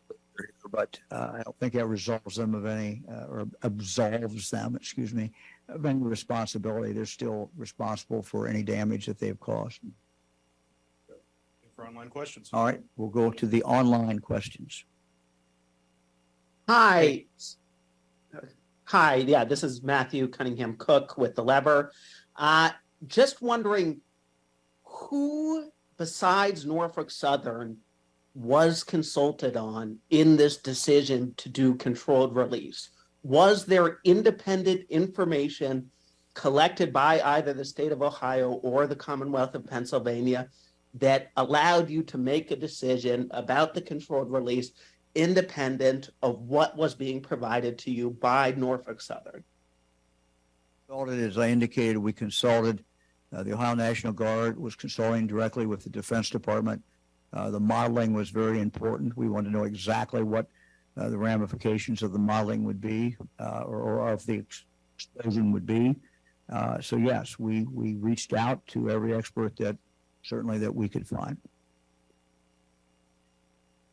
S1: but I don't think that resolves them of any, or absolves them, excuse me, of any responsibility. They're still responsible for any damage that they've caused.
S17: For online questions.
S1: All right, we'll go to the online questions.
S18: Hi. Hi, yeah, this is Matthew Cunningham Cook with The Lever. Just wondering who besides Norfolk Southern was consulted on in this decision to do controlled release? Was there independent information collected by either the state of Ohio or the Commonwealth of Pennsylvania that allowed you to make a decision about the controlled release independent of what was being provided to you by Norfolk Southern?
S1: As I indicated, we consulted. The Ohio National Guard was consulting directly with the Defense Department. The modeling was very important. We wanted to know exactly what the ramifications of the modeling would be, or of the explosion would be. So yes, we reached out to every expert that we could find.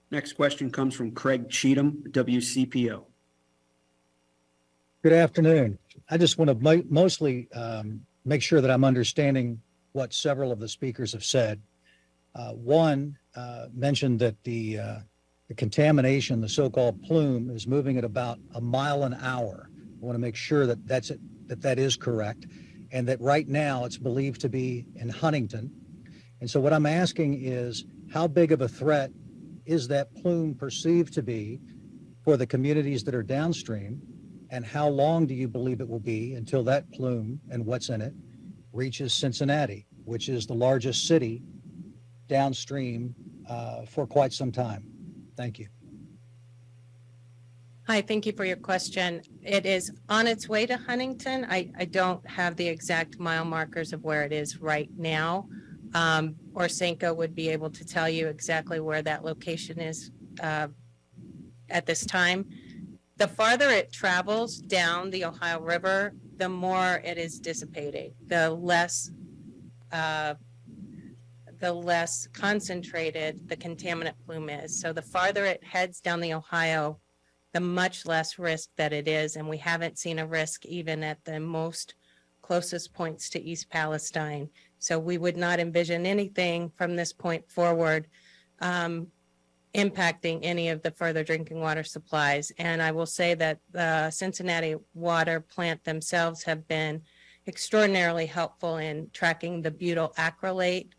S19: Next question comes from Craig Cheatham, WCPO.
S20: Good afternoon. I just want to mostly make sure that I'm understanding what several of the speakers have said. One mentioned that the contamination, the so-called plume, is moving at about a mile an hour. I want to make sure that that is correct, and that right now it's believed to be in Huntington. And so what I'm asking is, how big of a threat is that plume perceived to be for the communities that are downstream? And how long do you believe it will be until that plume and what's in it reaches Cincinnati, which is the largest city downstream for quite some time? Thank you.
S4: Hi, thank you for your question. It is on its way to Huntington. I don't have the exact mile markers of where it is right now. Orsenko would be able to tell you exactly where that location is at this time. The farther it travels down the Ohio River, the more it is dissipating, the less concentrated the contaminant plume is. So the farther it heads down the Ohio, the much less risk that it is. And we haven't seen a risk even at the most closest points to East Palestine. So we would not envision anything from this point forward impacting any of the further drinking water supplies. And I will say that the Cincinnati water plant themselves have been extraordinarily helpful in tracking the butyl acrylate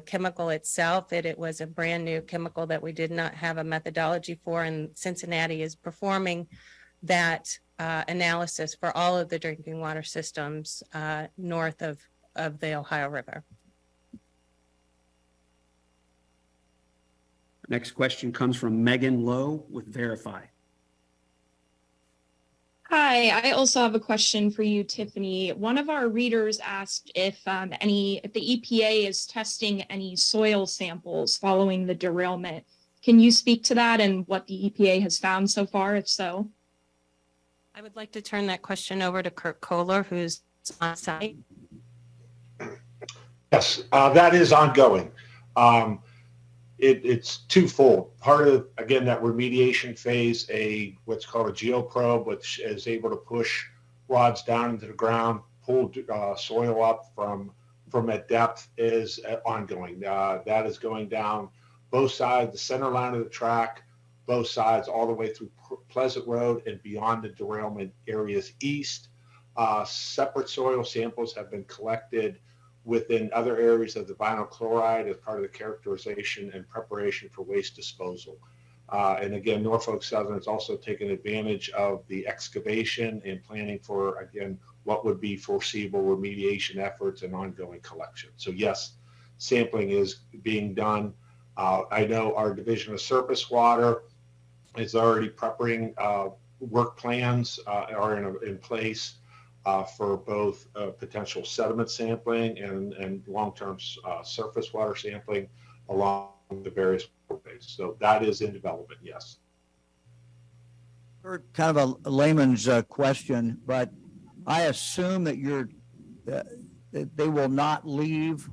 S4: chemical itself. It was a brand new chemical that we did not have a methodology for, and Cincinnati is performing that analysis for all of the drinking water systems north of the Ohio River.
S19: Next question comes from Megan Lowe with Verify.
S16: Hi, I also have a question for you, Tiffany. One of our readers asked if if the EPA is testing any soil samples following the derailment. Can you speak to that and what the EPA has found so far, if so?
S4: I would like to turn that question over to Kurt Kohler, who's on site.
S5: Yes, that is ongoing. It's twofold. Part of, again, that remediation phase, what's called a geoprobe, which is able to push rods down into the ground, pull soil up from at depth, is ongoing. That is going down both sides, the center line of the track, both sides, all the way through Pleasant Road and beyond the derailment areas east. Separate soil samples have been collected within other areas of the vinyl chloride as part of the characterization and preparation for waste disposal. And again, Norfolk Southern is also taking advantage of the excavation and planning for, again, what would be foreseeable remediation efforts and ongoing collection. So yes, sampling is being done. I know our Division of Surface Water is already preparing work plans are in place for both potential sediment sampling and long-term surface water sampling along the various waterways. So that is in development, yes.
S1: Kind of a layman's question, but I assume that that they will not leave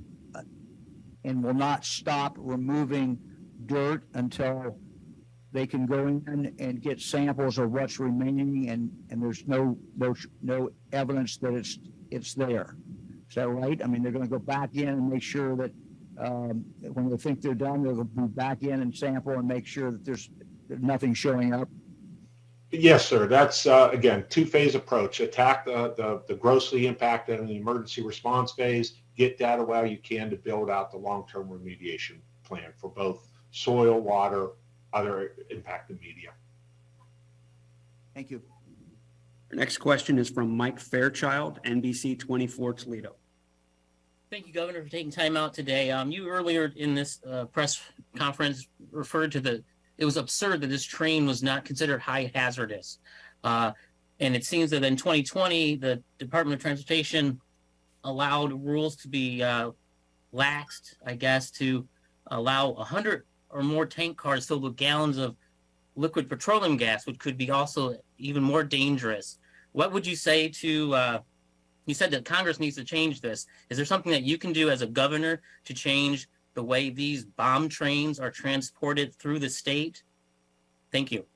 S1: and will not stop removing dirt until they can go in and get samples of what's remaining, and there's no evidence that it's there. Is that right? I mean, they're going to go back in and make sure that when they think they're done, they'll be back in and sample and make sure that there's nothing showing up.
S5: Yes, sir. That's again, two-phase approach. Attack the grossly impacted in the emergency response phase. Get data while you can to build out the long-term remediation plan for both soil, water, other impacted media.
S1: Thank you.
S19: Our next question is from Mike Fairchild, NBC 24 Toledo.
S21: Thank you, Governor, for taking time out today. You earlier in this press conference referred to it was absurd that this train was not considered high hazardous. And it seems that in 2020, the Department of Transportation allowed rules to be laxed, I guess, to allow 100 or more tank cars filled with gallons of liquid petroleum gas, which could be also even more dangerous. What would you say to, you said that Congress needs to change this. Is there something that you can do as a governor to change the way these bomb trains are transported through the state? Thank you.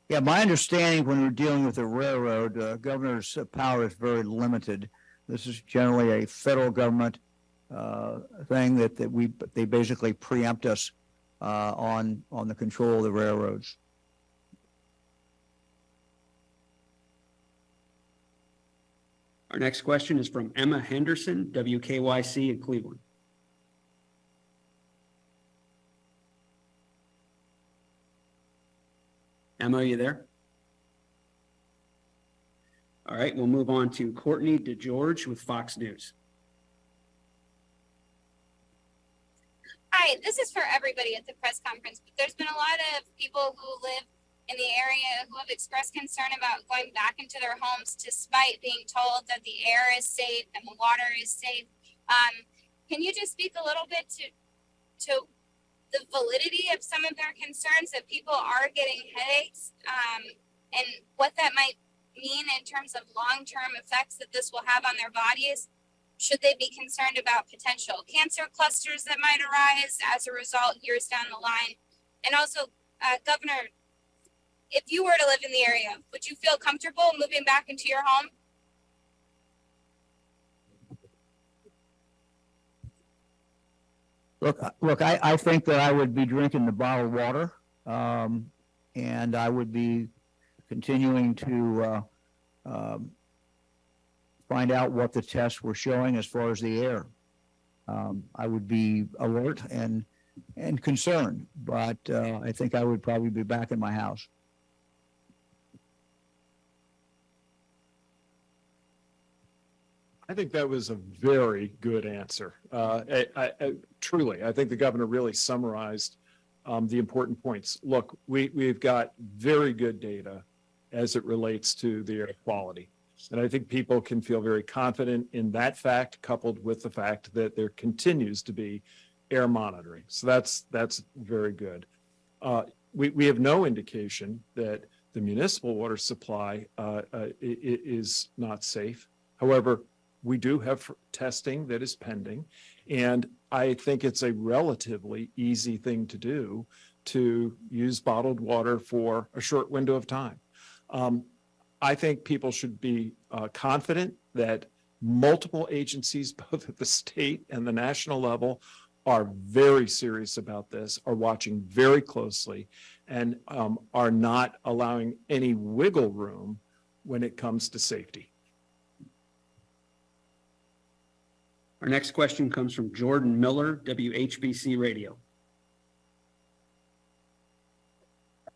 S1: Yeah, my understanding when we're dealing with a railroad, governor's power is very limited. This is generally a federal government thing that they basically preempt us on the control of the railroads.
S19: Our next question is from Emma Henderson, WKYC in Cleveland. Emma, are you there? All right, we'll move on to Courtney DeGeorge with Fox News.
S22: Hi, this is for everybody at the press conference, but there's been a lot of people who live in the area who have expressed concern about going back into their homes despite being told that the air is safe and the water is safe. Can you just speak a little bit to the validity of some of their concerns that people are getting headaches and what that might mean in terms of long-term effects that this will have on their bodies? Should they be concerned about potential cancer clusters that might arise as a result years down the line? And also, Governor, if you were to live in the area, would you feel comfortable moving back into your home?
S1: Look, I think that I would be drinking the bottled water, and I would be continuing to find out what the tests were showing as far as the air. I would be alert and concerned, but I think I would probably be back in my house.
S6: I think that was a very good answer. Truly, I think the governor really summarized the important points. Look, we've got very good data as it relates to the air quality. And I think people can feel very confident in that fact, coupled with the fact that there continues to be air monitoring. So that's very good. We have no indication that the municipal water supply is not safe. However, we do have testing that is pending, and I think it's a relatively easy thing to do to use bottled water for a short window of time. I think people should be confident that multiple agencies, both at the state and the national level, are very serious about this, are watching very closely, and are not allowing any wiggle room when it comes to safety.
S19: Our next question comes from Jordan Miller, WHBC Radio.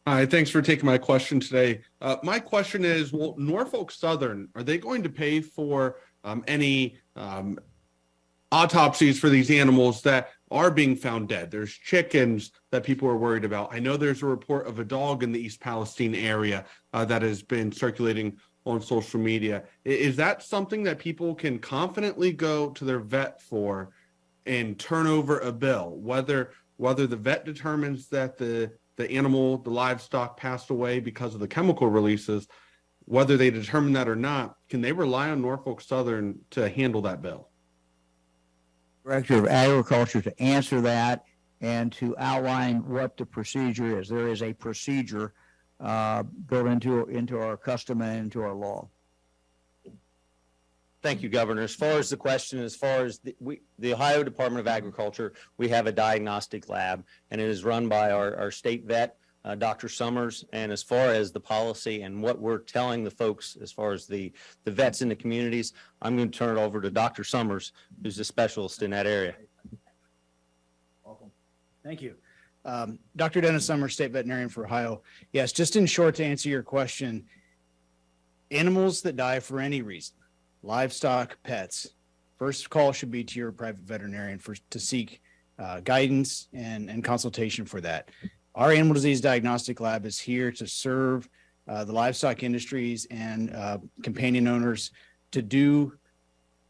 S3: Hi, thanks for taking my question today. My question is, will Norfolk Southern, are they going to pay for any autopsies for these animals that are being found dead? There's chickens that people are worried about. I know there's a report of a dog in the East Palestine area that has been circulating on social media. Is that something that people can confidently go to their vet for and turn over a bill, whether the vet determines that the animal, the livestock passed away because of the chemical releases, whether they determine that or not, can they rely on Norfolk Southern to handle that bill?
S1: Director of Agriculture to answer that and to outline what the procedure is. There is a procedure built into our custom and into our law.
S14: Thank you, Governor. As far as the question, as far as the Ohio Department of Agriculture, we have a diagnostic lab, and it is run by our state vet, Dr. Summers. And as far as the policy and what we're telling the folks, as far as the vets in the communities, I'm going to turn it over to Dr. Summers, who's a specialist in that area.
S7: Welcome. Thank you. Dr. Dennis Summers, State Veterinarian for Ohio. Yes, just in short, to answer your question, animals that die for any reason, livestock, pets, first call should be to your private veterinarian to seek guidance and consultation for that. Our animal disease diagnostic lab is here to serve the livestock industries and companion owners to do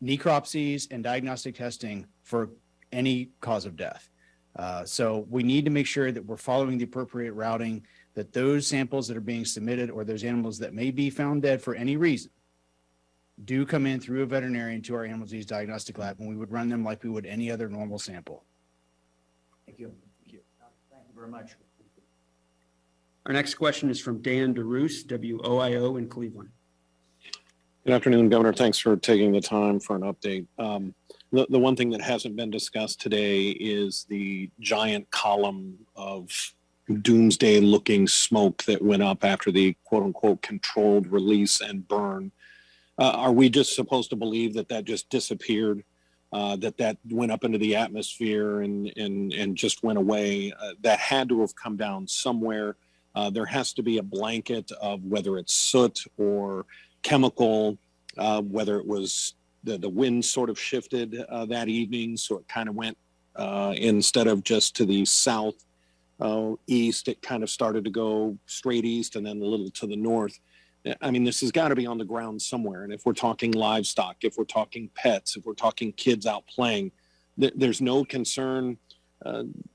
S7: necropsies and diagnostic testing for any cause of death. So we need to make sure that we're following the appropriate routing, that those samples that are being submitted or those animals that may be found dead for any reason do come in through a veterinarian to our animal disease diagnostic lab, and we would run them like we would any other normal sample.
S1: Thank you. Thank you. Thank you very much.
S19: Our next question is from Dan DeRoos, WOIO in Cleveland.
S23: Good afternoon, Governor. Thanks for taking the time for an update. The one thing that hasn't been discussed today is the giant column of doomsday-looking smoke that went up after the quote-unquote controlled release and burn. Are we just supposed to believe that that just disappeared, that went up into the atmosphere and just went away? That had to have come down somewhere. There has to be a blanket of whether it's soot or chemical, whether it was the wind sort of shifted that evening, so it kind of went instead of just to the south east, it kind of started to go straight east and then a little to the north. I mean, this has got to be on the ground somewhere. And if we're talking livestock, if we're talking pets, if we're talking kids out playing, there's no concern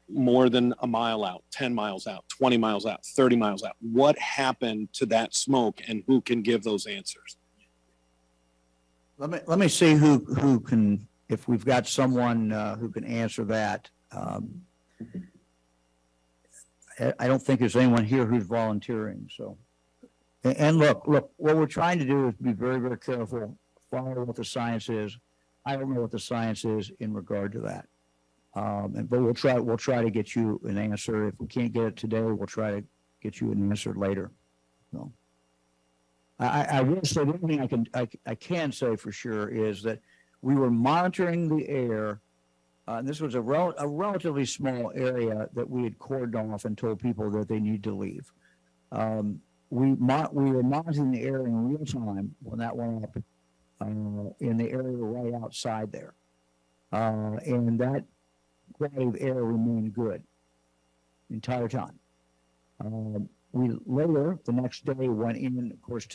S23: more than a mile out, 10 miles out, 20 miles out, 30 miles out. What happened to that smoke, and who can give those answers?
S1: Let me see who can, if we've got someone who can answer that. I don't think there's anyone here who's volunteering, so. And look, what we're trying to do is be very, very careful, follow what the science is. I don't know what the science is in regard to that. But we'll try to get you an answer. If we can't get it today, we'll try to get you an answer later. So I will say the only thing I can say for sure is that we were monitoring the air. This was a relatively small area that we had cordoned off and told people that they need to leave. We were monitoring the air in real time when that went up in the area right outside there. And that quality of air remained good the entire time. We later, the next day, went in, of course,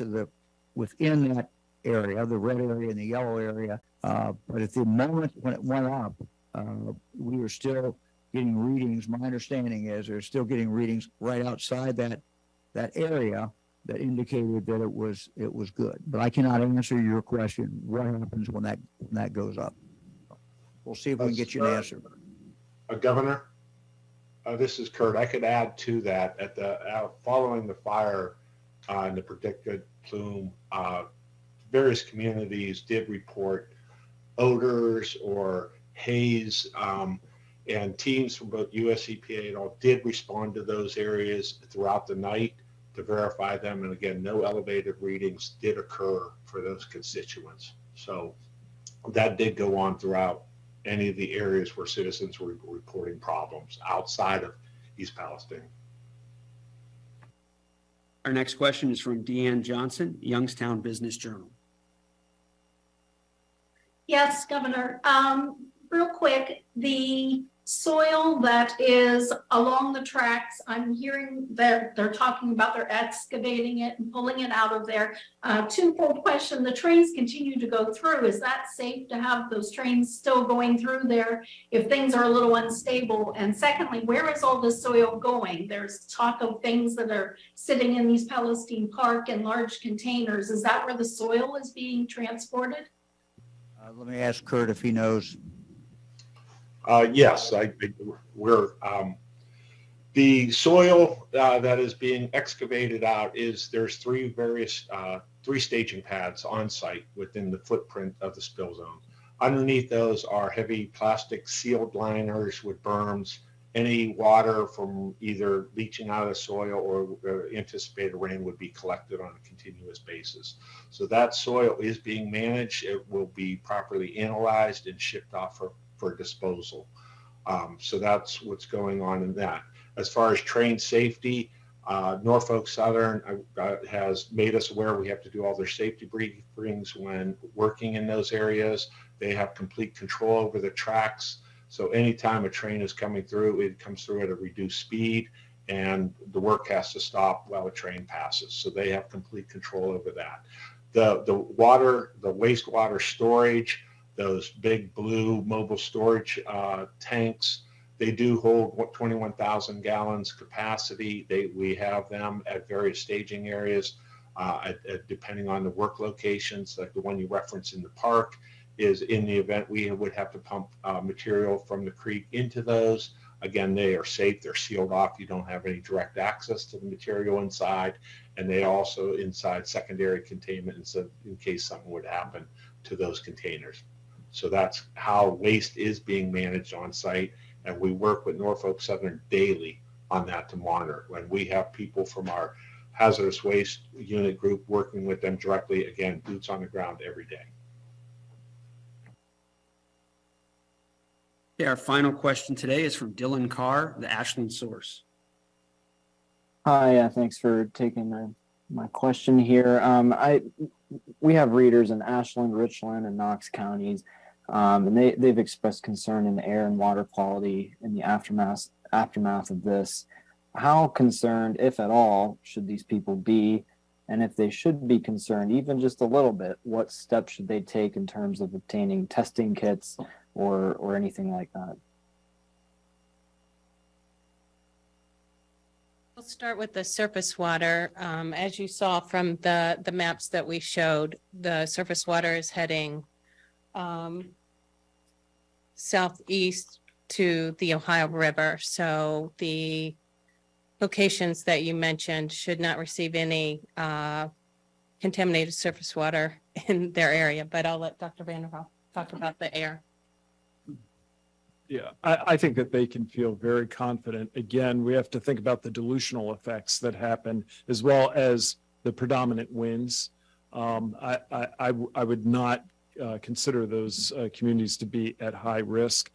S1: within that area, the red area and the yellow area. But at the moment when it went up, we were still getting readings. My understanding is they're still getting readings right outside that area that indicated that it was good. But I cannot answer your question. What happens when that goes up? We'll see if we can get you an answer.
S5: Governor, this is Kurt. I could add to that. Following the fire and the predicted plume, various communities did report odors or haze, and teams from both US EPA and all did respond to those areas throughout the night to verify them. And again, no elevated readings did occur for those constituents. So that did go on throughout any of the areas where citizens were reporting problems outside of East Palestine.
S19: Our next question is from Deanne Johnson, Youngstown Business Journal.
S8: Yes, Governor. Real quick, the soil that is along the tracks, I'm hearing that they're talking about they're excavating it and pulling it out of there. Twofold question, the trains continue to go through. Is that safe to have those trains still going through there if things are a little unstable? And secondly, where is all this soil going? There's talk of things that are sitting in East Palestine Park in large containers. Is that where the soil is being transported?
S1: Let me ask Kurt if he knows.
S5: Yes, the soil that is being excavated out there's three staging pads on site within the footprint of the spill zone. Underneath those are heavy plastic sealed liners with berms. Any water from either leaching out of the soil or anticipated rain would be collected on a continuous basis. So that soil is being managed. It will be properly analyzed and shipped off for disposal. So that's what's going on in that. As far as train safety, Norfolk Southern has made us aware we have to do all their safety briefings when working in those areas. They have complete control over the tracks. So anytime a train is coming through, it comes through at a reduced speed and the work has to stop while a train passes. So they have complete control over that. The wastewater storage, those big blue mobile storage tanks, they do hold 21,000 gallons capacity. We have them at various staging areas, depending on the work locations, like the one you referenced in the park is in the event we would have to pump material from the creek into those. Again, they are safe, they're sealed off. You don't have any direct access to the material inside. And they also inside secondary containment in case something would happen to those containers. So that's how waste is being managed on site. And we work with Norfolk Southern daily on that to monitor. When we have people from our hazardous waste unit group working with them directly, again, boots on the ground every day.
S19: Okay, our final question today is from Dylan Carr, the Ashland Source.
S9: Hi, thanks for taking my question here. We have readers in Ashland, Richland, and Knox counties, and they've expressed concern in the air and water quality in the aftermath of this. How concerned, if at all, should these people be? And if they should be concerned, even just a little bit, what steps should they take in terms of obtaining testing kits or anything like that?
S4: We'll start with the surface water. As you saw from the maps that we showed, the surface water is heading southeast to the Ohio River. So the locations that you mentioned should not receive any contaminated surface water in their area, but I'll let Dr. Vanderhoff talk about the air.
S6: Yeah, I think that they can feel very confident. Again, we have to think about the dilutional effects that happen as well as the predominant winds. I would not consider those communities to be at high risk.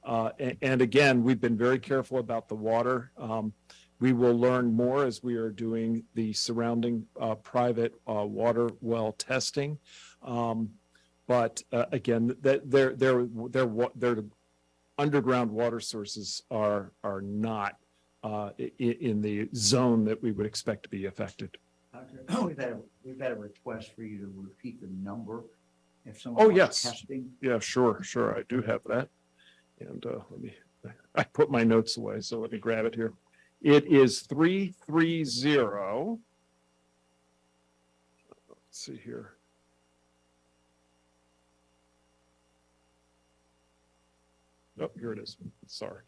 S6: And again, we've been very careful about the water. We will learn more as we are doing the surrounding private water well testing. But again, their underground water sources are not in the zone that we would expect to be affected.
S1: We've had a request for you to repeat the number. If
S6: Oh,
S1: someone wants
S6: yes.
S1: testing.
S6: Yeah, sure. I do have that. And I put my notes away, so let me grab it here. It is 330. Let's see here. Oh, here it is. Sorry.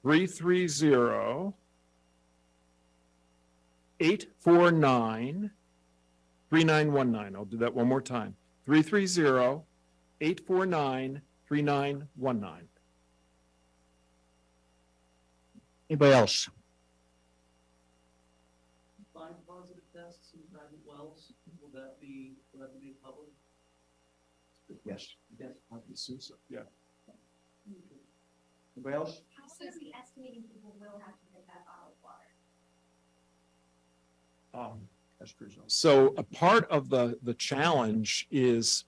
S6: 330 849 3919. I'll do that one more time. 330 849 3919.
S1: Anybody else?
S21: Find positive tests in private wells, will that be public?
S1: Yes.
S21: Yes.
S6: Yeah.
S1: Anybody else?
S8: How soon is the estimating people will have to get that bottled water?
S6: So a part of the challenge is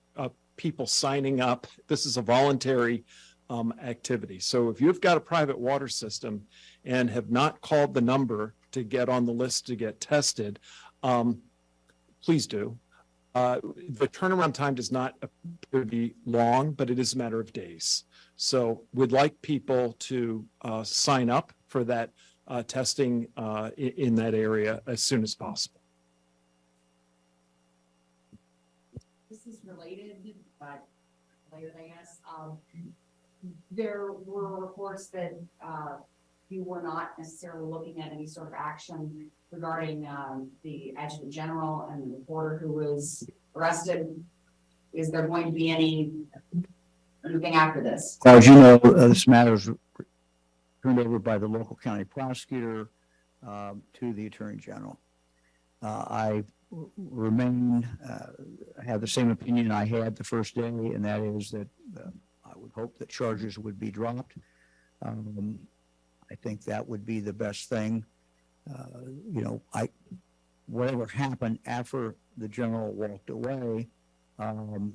S6: people signing up. This is a voluntary activity. So if you've got a private water system and have not called the number to get on the list to get tested, please do. The turnaround time does not appear to be long, but it is a matter of days. So we'd like people to sign up for that testing in that area as soon as possible.
S15: This is related, but related, I guess. There were reports that you were not necessarily looking at any sort of action regarding the adjutant general and the reporter who was arrested. Is there going to be anything after this?
S1: As you know, this matter is turned over by the local county prosecutor to the attorney general. I remain, have the same opinion I had the first day, and that is that I would hope that charges would be dropped. I think that would be the best thing. Whatever happened after the general walked away, the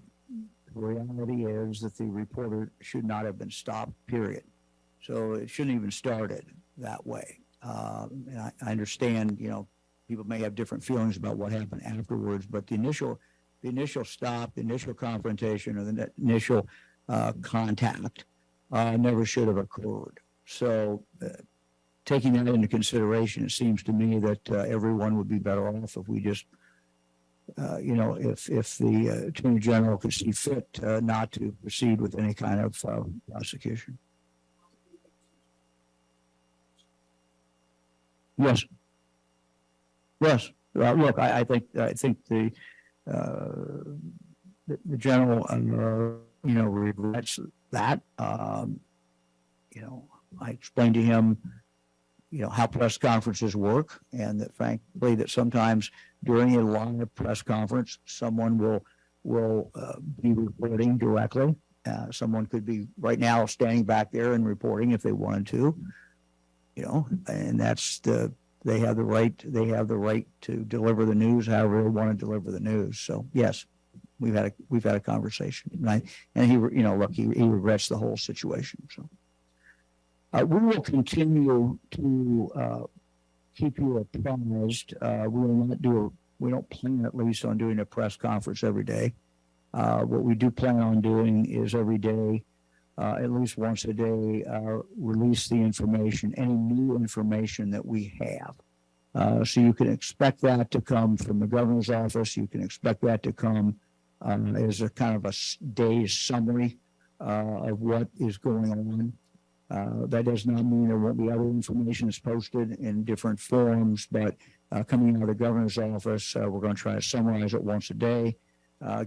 S1: reality is that the reporter should not have been stopped, period. So it shouldn't even started that way. And I understand, people may have different feelings about what happened afterwards, but the initial stop, the initial confrontation, or the initial contact never should have occurred. So taking that into consideration, it seems to me that everyone would be better off if we just, if the attorney general could see fit not to proceed with any kind of prosecution. Yes. Yes. Look, I think the general, regrets that. I explained to him, how press conferences work, and that frankly, that sometimes during a live press conference, someone will be reporting directly. Someone could be right now standing back there and reporting if they wanted to, and that's they have the right to deliver the news however they want to deliver the news. So yes, we've had a conversation, and he regrets the whole situation. So we will continue to keep you apprised. We don't plan at least on doing a press conference every day. What we do plan on doing is every day, at least once a day, release the information, any new information that we have. So you can expect that to come from the governor's office. You can expect that to come as a kind of a day's summary of what is going on. That does not mean there won't be other information that's posted in different forms, but coming out of the governor's office, we're going to try to summarize it once a day,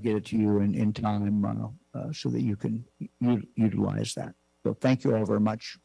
S1: get it to you in time so that you can utilize that. So thank you all very much.